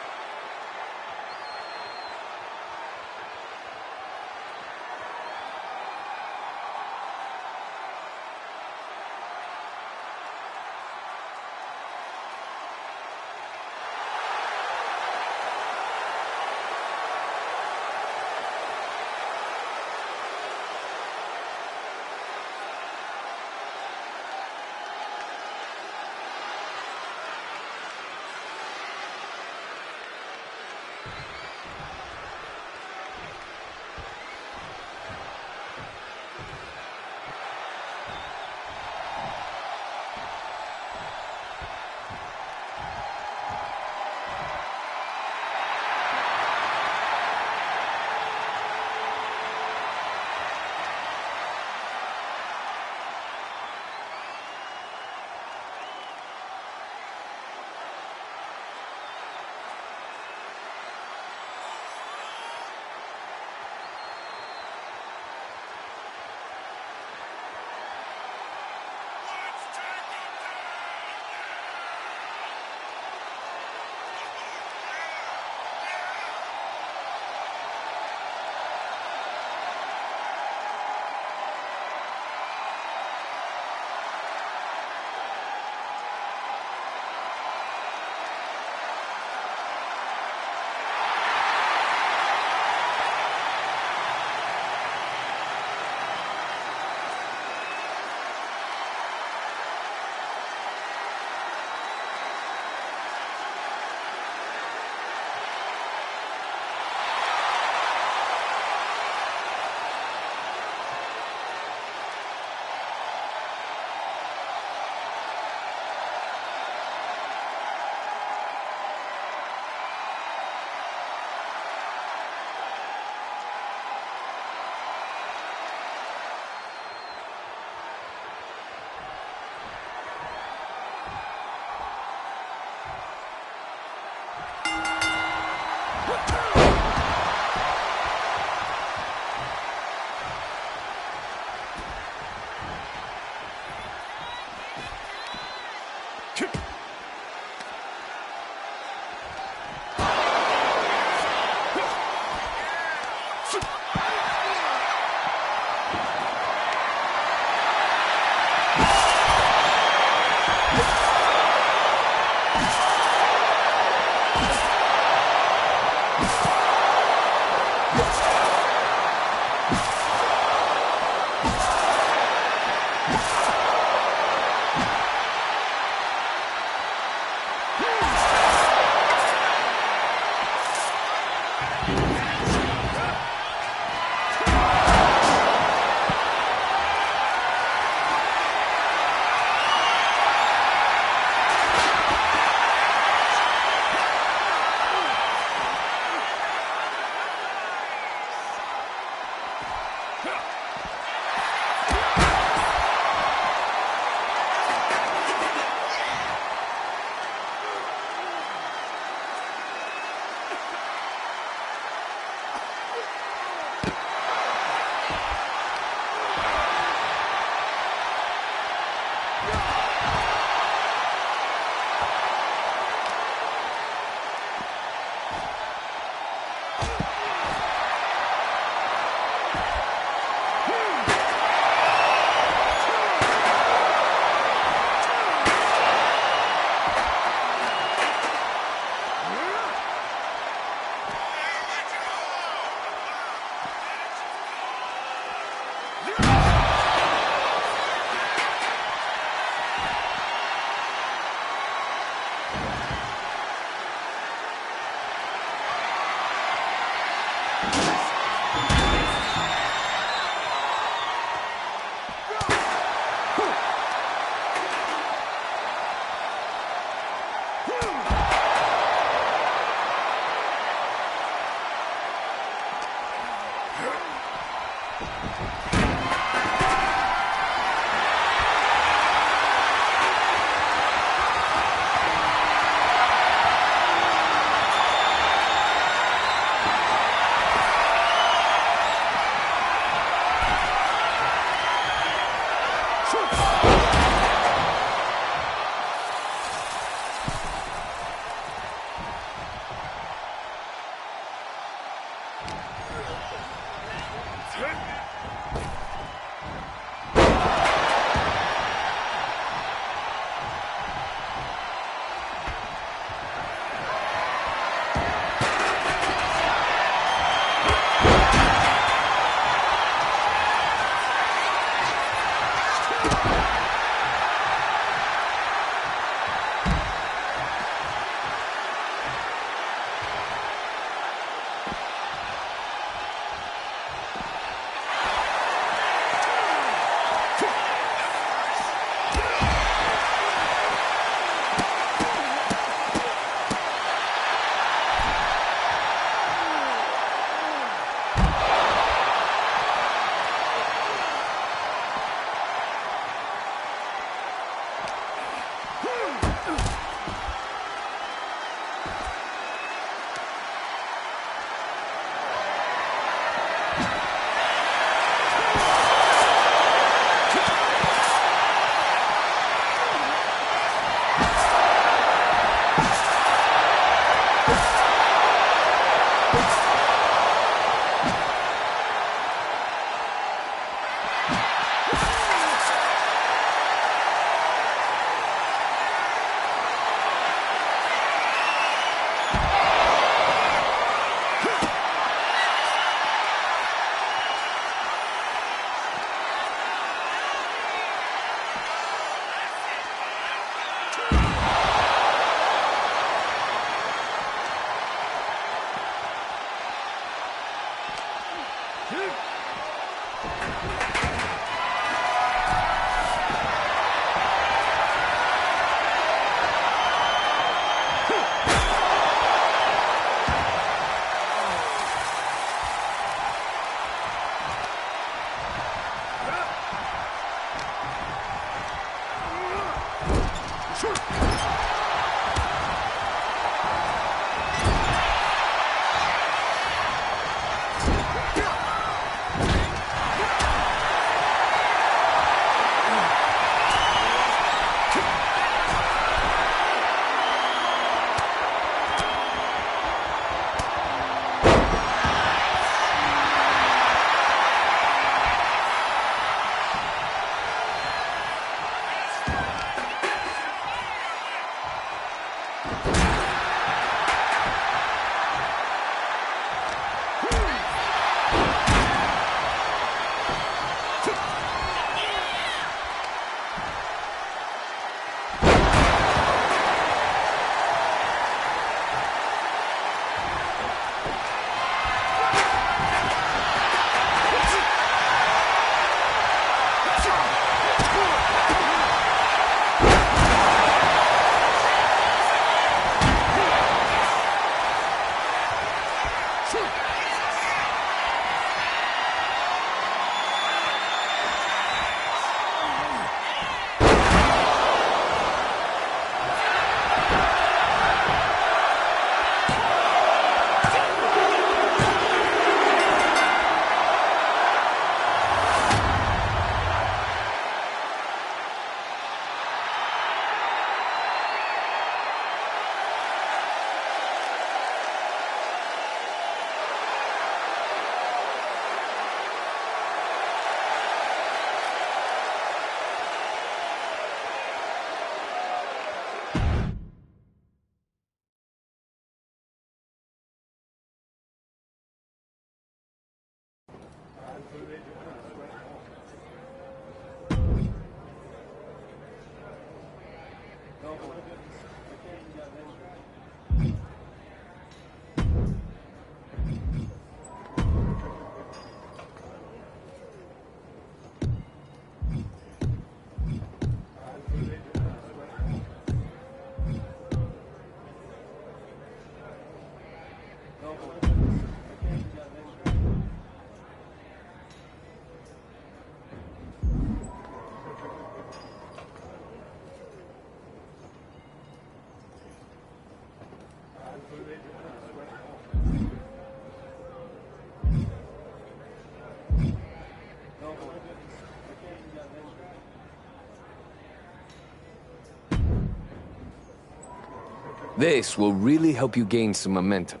This will really help you gain some momentum.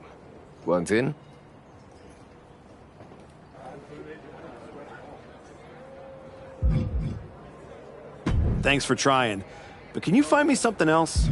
Want in? Thanks for trying, but can you find me something else?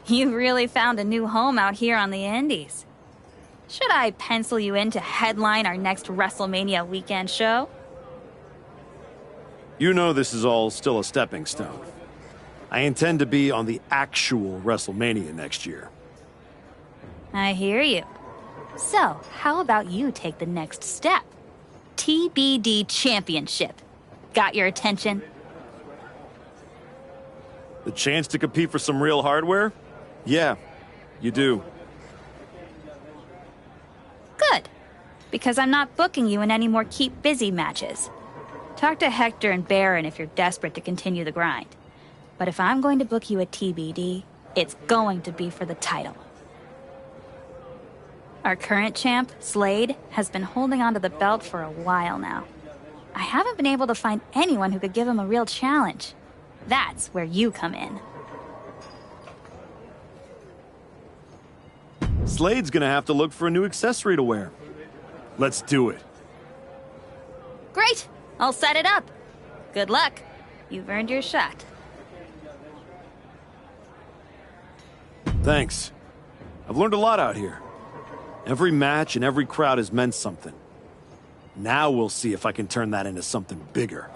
You really found a new home out here on the Indies. Should I pencil you in to headline our next WrestleMania weekend show? You know this is all still a stepping stone. I intend to be on the actual WrestleMania next year. I hear you. So, how about you take the next step? TBD Championship. Got your attention? The chance to compete for some real hardware? Yeah, you do. Good. Because I'm not booking you in any more keep busy matches. Talk to Hector and Baron if you're desperate to continue the grind. But if I'm going to book you at TBD, it's going to be for the title. Our current champ, Slade, has been holding onto the belt for a while now. I haven't been able to find anyone who could give him a real challenge. That's where you come in. Slade's gonna have to look for a new accessory to wear. Let's do it. Great! I'll set it up. Good luck. You've earned your shot. Thanks. I've learned a lot out here. Every match and every crowd has meant something. Now we'll see if I can turn that into something bigger.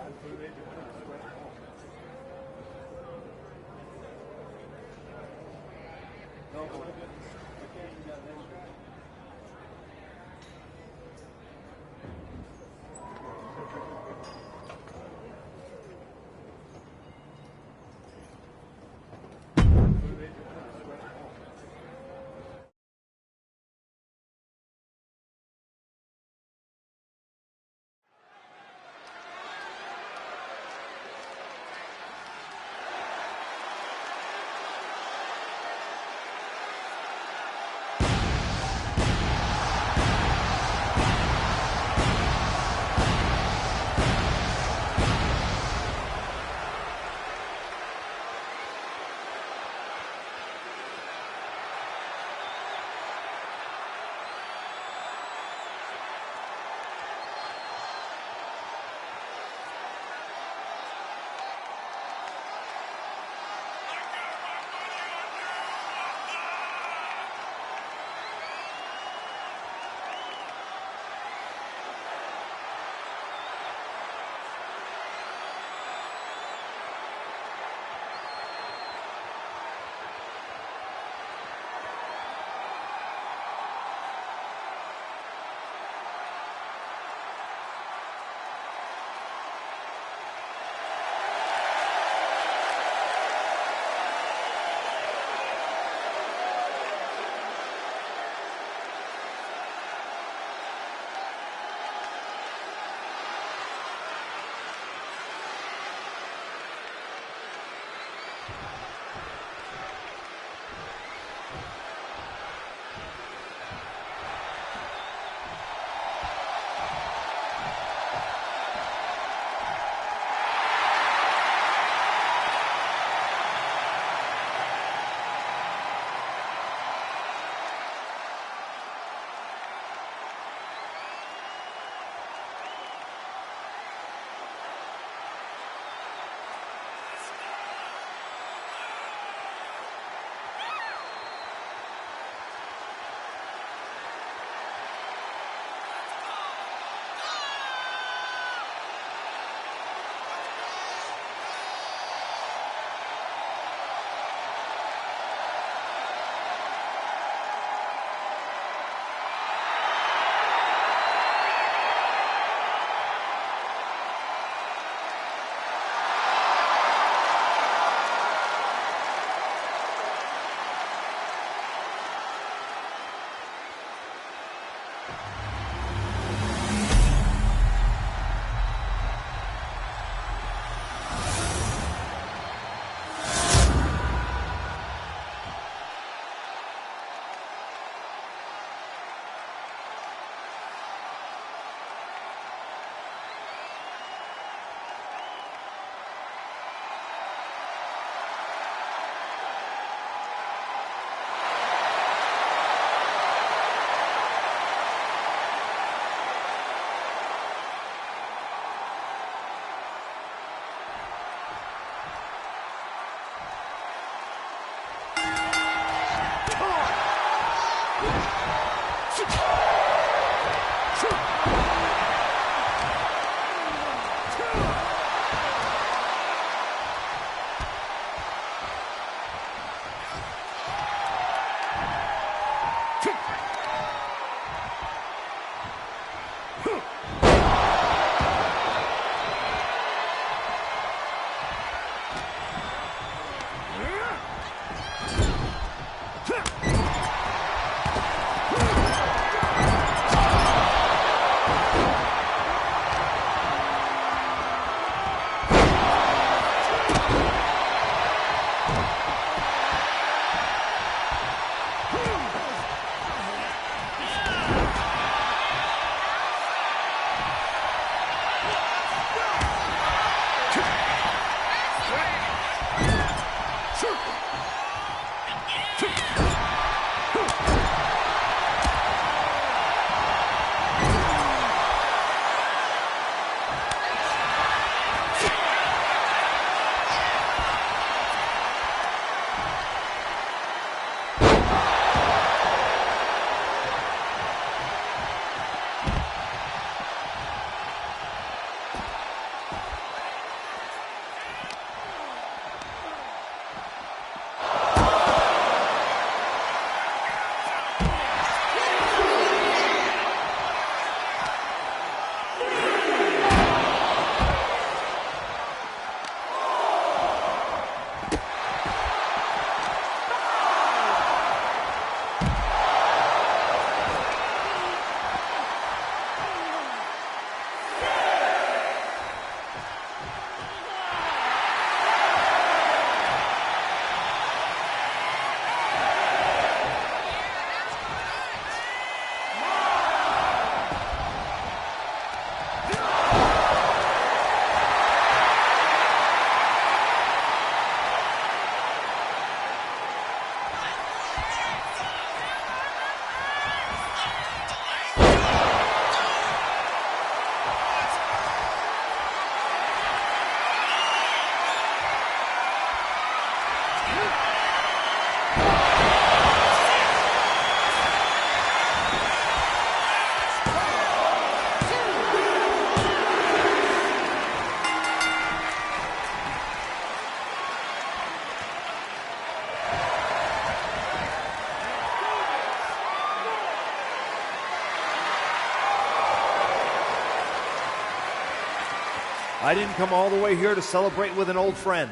I didn't come all the way here to celebrate with an old friend.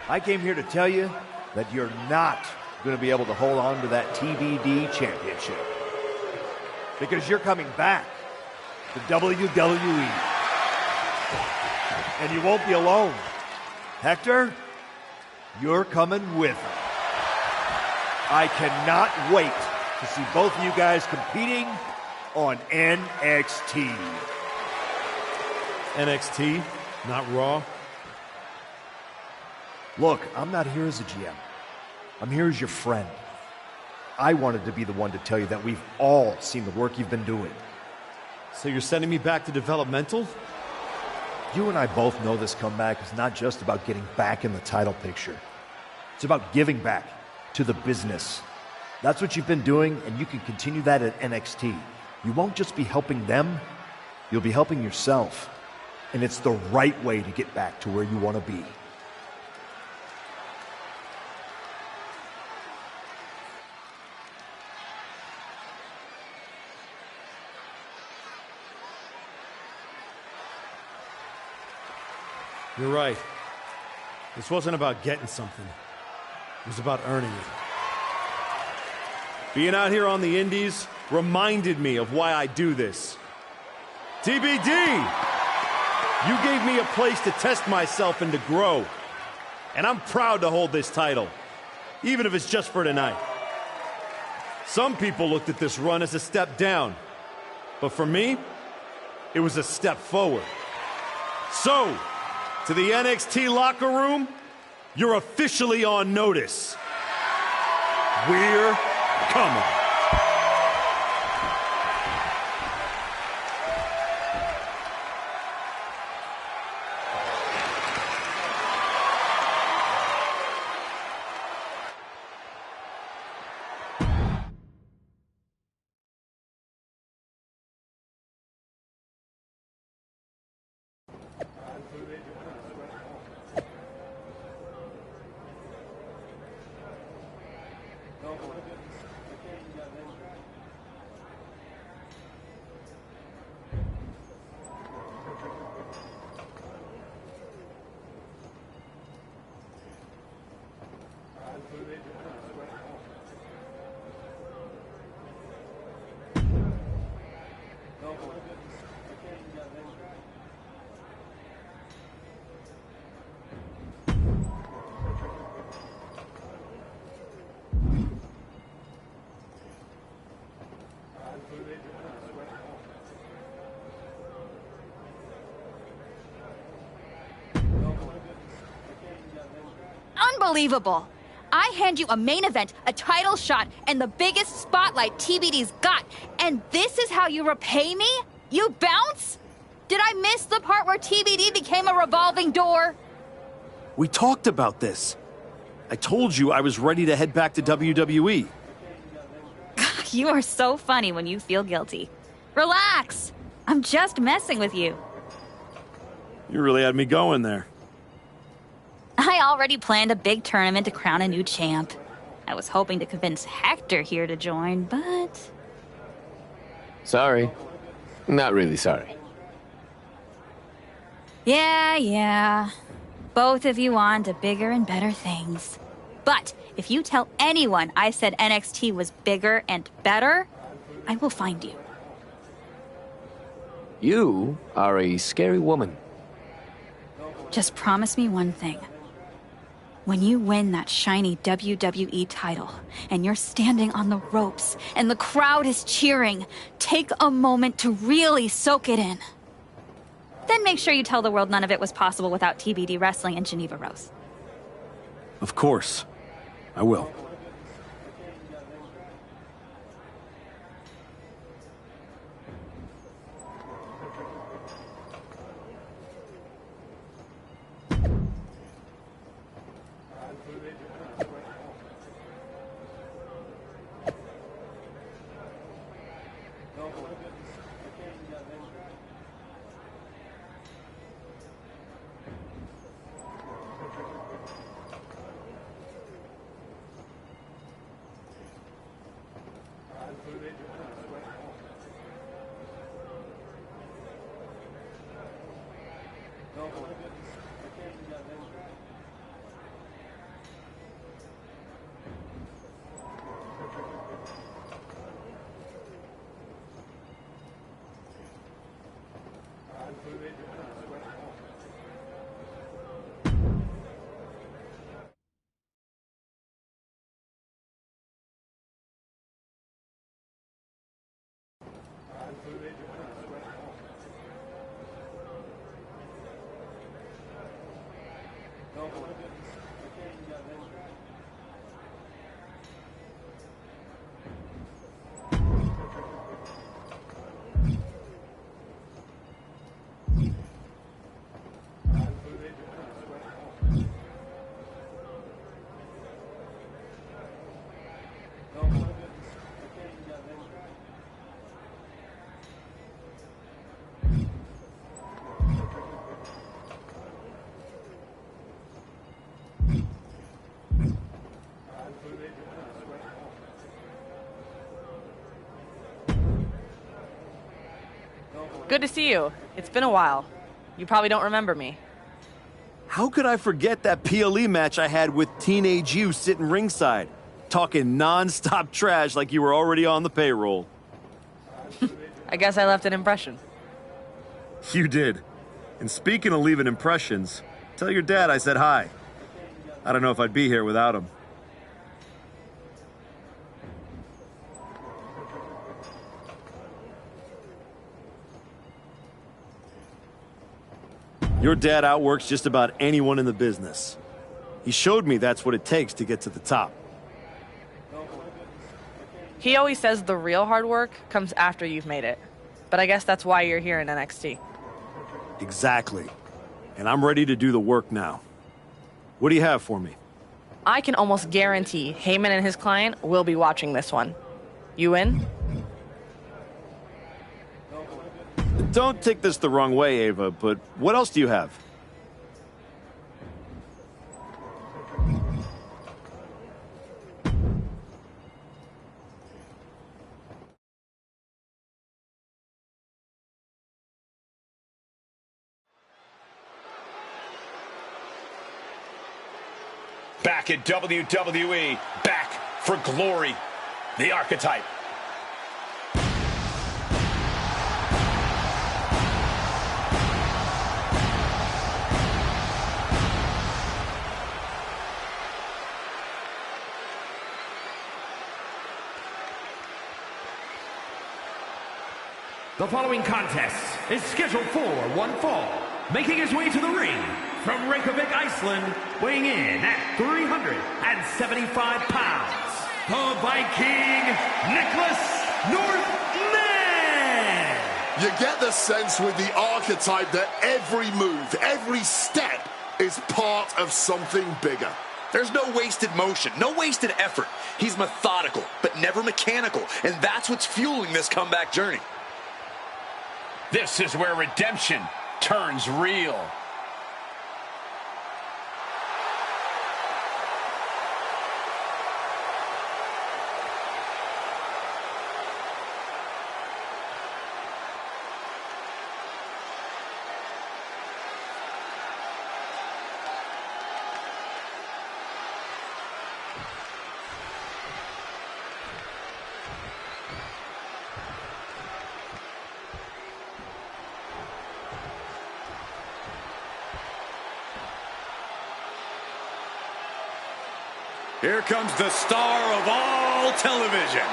I came here to tell you that you're not going to be able to hold on to that TBD championship. Because you're coming back to WWE. And you won't be alone. Hector, you're coming with me. I cannot wait to see both of you guys competing on NXT. NXT, not Raw? Look, I'm not here as a GM. I'm here as your friend. I wanted to be the one to tell you that we've all seen the work you've been doing. So you're sending me back to developmental? You and I both know this comeback is not just about getting back in the title picture. It's about giving back to the business. That's what you've been doing, and you can continue that at NXT. You won't just be helping them, you'll be helping yourself. And it's the right way to get back to where you want to be. You're right. This wasn't about getting something. It was about earning it. Being out here on the indies reminded me of why I do this. TBD! You gave me a place to test myself and to grow. And I'm proud to hold this title, even if it's just for tonight. Some people looked at this run as a step down, but for me, it was a step forward. So, to the NXT locker room, you're officially on notice. We're coming. Unbelievable! I hand you a main event, a title shot, and the biggest spotlight TBD's got, and this is how you repay me? You bounce? Did I miss the part where TBD became a revolving door? We talked about this. I told you I was ready to head back to WWE. You are so funny when you feel guilty. Relax! I'm just messing with you. You really had me going there. I already planned a big tournament to crown a new champ. I was hoping to convince Hector here to join, but... Sorry. Not really sorry. Yeah. Both of you on to bigger and better things. But if you tell anyone I said NXT was bigger and better, I will find you. You are a scary woman. Just promise me one thing. When you win that shiny WWE title, and you're standing on the ropes, and the crowd is cheering, take a moment to really soak it in. Then make sure you tell the world none of it was possible without TBD wrestling and Geneva Rose. Of course. I will. Good to see you. It's been a while. You probably don't remember me. How could I forget that PLE match I had with Teenage You sitting ringside, talking non-stop trash like you were already on the payroll? I guess I left an impression. You did. And speaking of leaving impressions, tell your dad I said hi. I don't know if I'd be here without him. Your dad outworks just about anyone in the business. He showed me that's what it takes to get to the top. He always says the real hard work comes after you've made it. But I guess that's why you're here in NXT. Exactly. And I'm ready to do the work now. What do you have for me? I can almost guarantee Heyman and his client will be watching this one. You in? Don't take this the wrong way, Ava, but what else do you have? Back at WWE, back for glory, the Archetype. The following contest is scheduled for one fall. Making his way to the ring from Reykjavik, Iceland, weighing in at 375 pounds, the Viking, Nicholas Northman! You get the sense with the archetype that every move, every step is part of something bigger. There's no wasted motion, no wasted effort. He's methodical, but never mechanical, and that's what's fueling this comeback journey. This is where redemption turns real. Here comes the star of all television.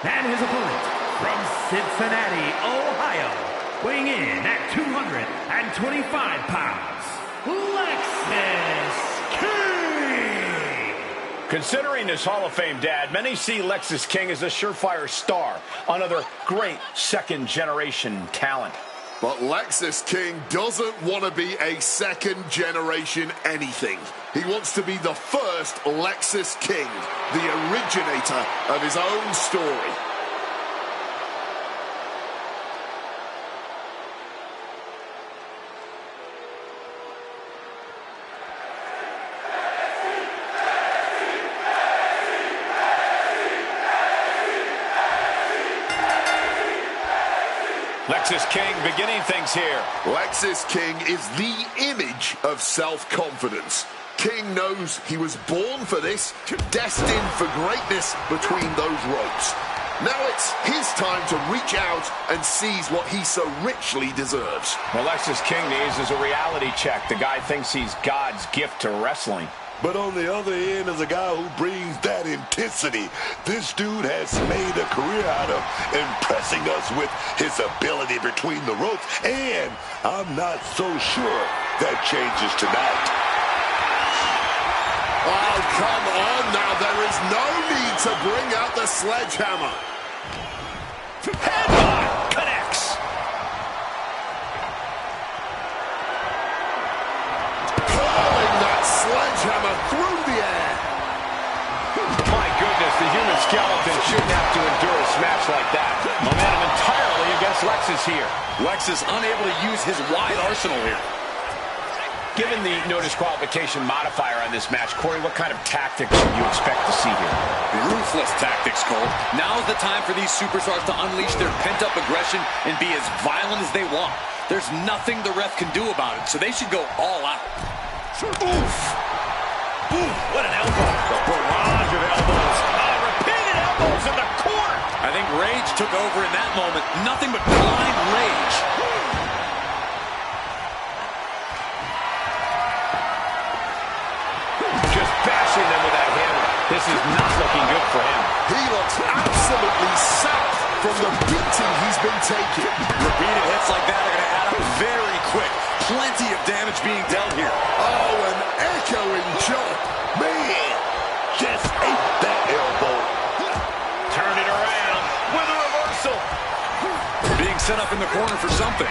And his opponent from Cincinnati, Ohio, weighing in at 225 pounds, Lexis King! Considering his Hall of Fame dad, many see Lexis King as a surefire star, another great second-generation talent. But Lexis King doesn't want to be a second-generation anything. He wants to be the first Lexis King, the originator of his own story. Lexis King beginning things here. Lexis King is the image of self-confidence. King knows he was born for this, destined for greatness between those ropes. Now it's his time to reach out and seize what he so richly deserves. What Lexis King needs is a reality check. The guy thinks he's God's gift to wrestling. But on the other end is a guy who brings that intensity. This dude has made a career out of impressing us with his ability between the ropes, and I'm not so sure that changes tonight. Oh, come on now. There is no need to bring out the sledgehammer. Headbutt connects. Sledgehammer through the air. My goodness, the human skeleton shouldn't have to endure a smash like that. Momentum entirely against Lexis here. Lexis unable to use his wide arsenal here. Given the no disqualification modifier on this match, Corey, what kind of tactics should you expect to see here? Ruthless tactics, Cole. Now's the time for these superstars to unleash their pent-up aggression and be as violent as they want. There's nothing the ref can do about it, so they should go all out. Oof! Oof! What an elbow! A barrage of elbows. Repeated elbows in the corner. I think rage took over in that moment. Nothing but blind rage. Just bashing them with that hammer. This is not looking good for him. He looks absolutely sapped from the beating he's been taking. Repeated hits like that are going to add up very quick. Plenty of damage being dealt here. Oh, an echoing jump. Man, just ate that elbow. Turn it around with a reversal. Being set up in the corner for something.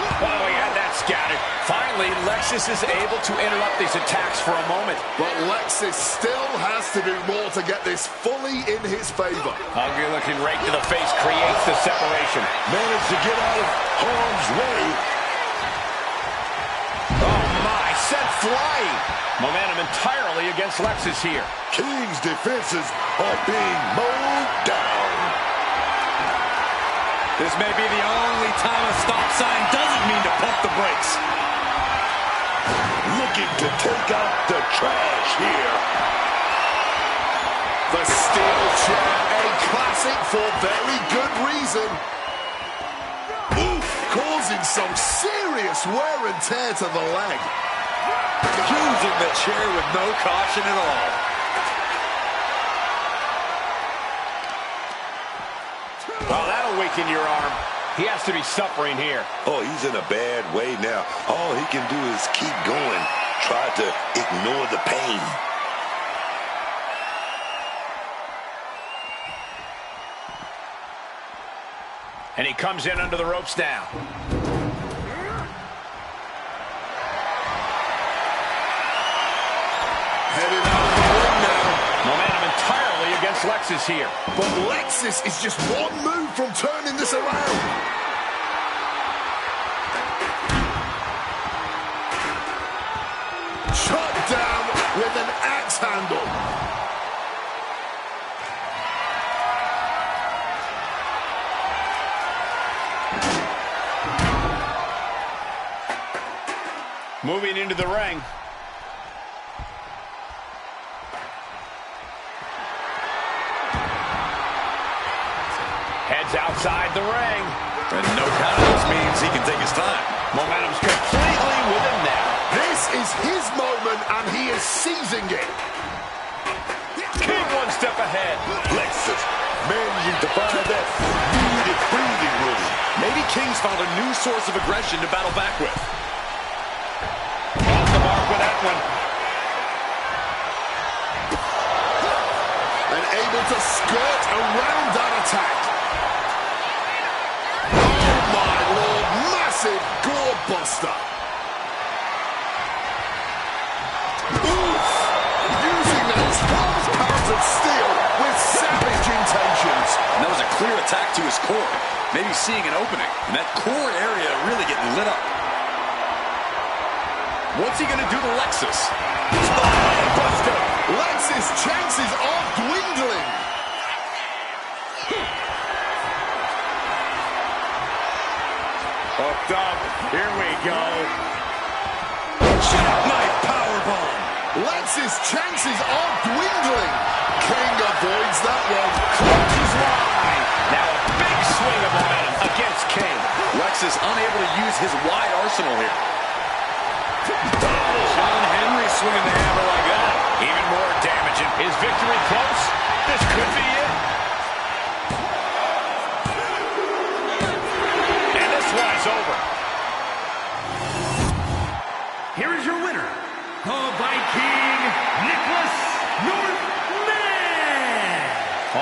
Oh, he had that scattered. Finally, Lexis is able to interrupt these attacks for a moment. But Lexis still has to do more to get this fully in his favor. Ugly looking right to the face creates the separation. Managed to get out of harm's way. Oh my, sent flying. Momentum entirely against Lexis here. King's defenses are being mowed down. This may be the only time a stop sign doesn't mean to pump the brakes. Looking to take out the trash here. The steel chair, a classic for very good reason. Oof, causing some serious wear and tear to the leg. Using the chair with no caution at all. Oh, that'll weaken your arm. He has to be suffering here. Oh, he's in a bad way now. All he can do is keep going. Try to ignore the pain. And he comes in under the ropes now. Headed out of the ring now. Momentum entirely against Lexus here. But Lexus is just one move from turning this around. Shot down with an axe handle. Moving into the ring. Heads outside the ring. And no countouts means he can take his time. Momentum's completely with him now. This is his moment, and he is seizing it. King one step ahead. Lexus managing to find that needed breathing room. Maybe King's found a new source of aggression to battle back with. Off the mark with that one. And able to skirt around that attack. Oh my lord, massive gore buster. Oof! Using that 12 pounds of steel with savage intentions. And that was a clear attack to his core. Maybe seeing an opening. And that core area really getting lit up. What's he going to do to Lexus? Buster! Lexus' chances are dwindling. Hooked up. Here we go. Jackknife powerbomb. Lexus' chances are dwindling. King avoids that one. Clutches line. Now a big swing of momentum against King. Lexus unable to use his wide arsenal here. John Henry swinging the hammer like that. Even more damaging. Is victory close? This could be it. And this one is over. Here is your winner, the Viking, Nicholas Northman.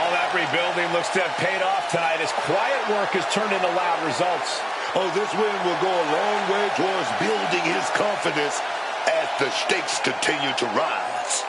All that rebuilding looks to have paid off tonight as quiet work has turned into loud results. Oh, this win will go a long way towards building his confidence as the stakes continue to rise.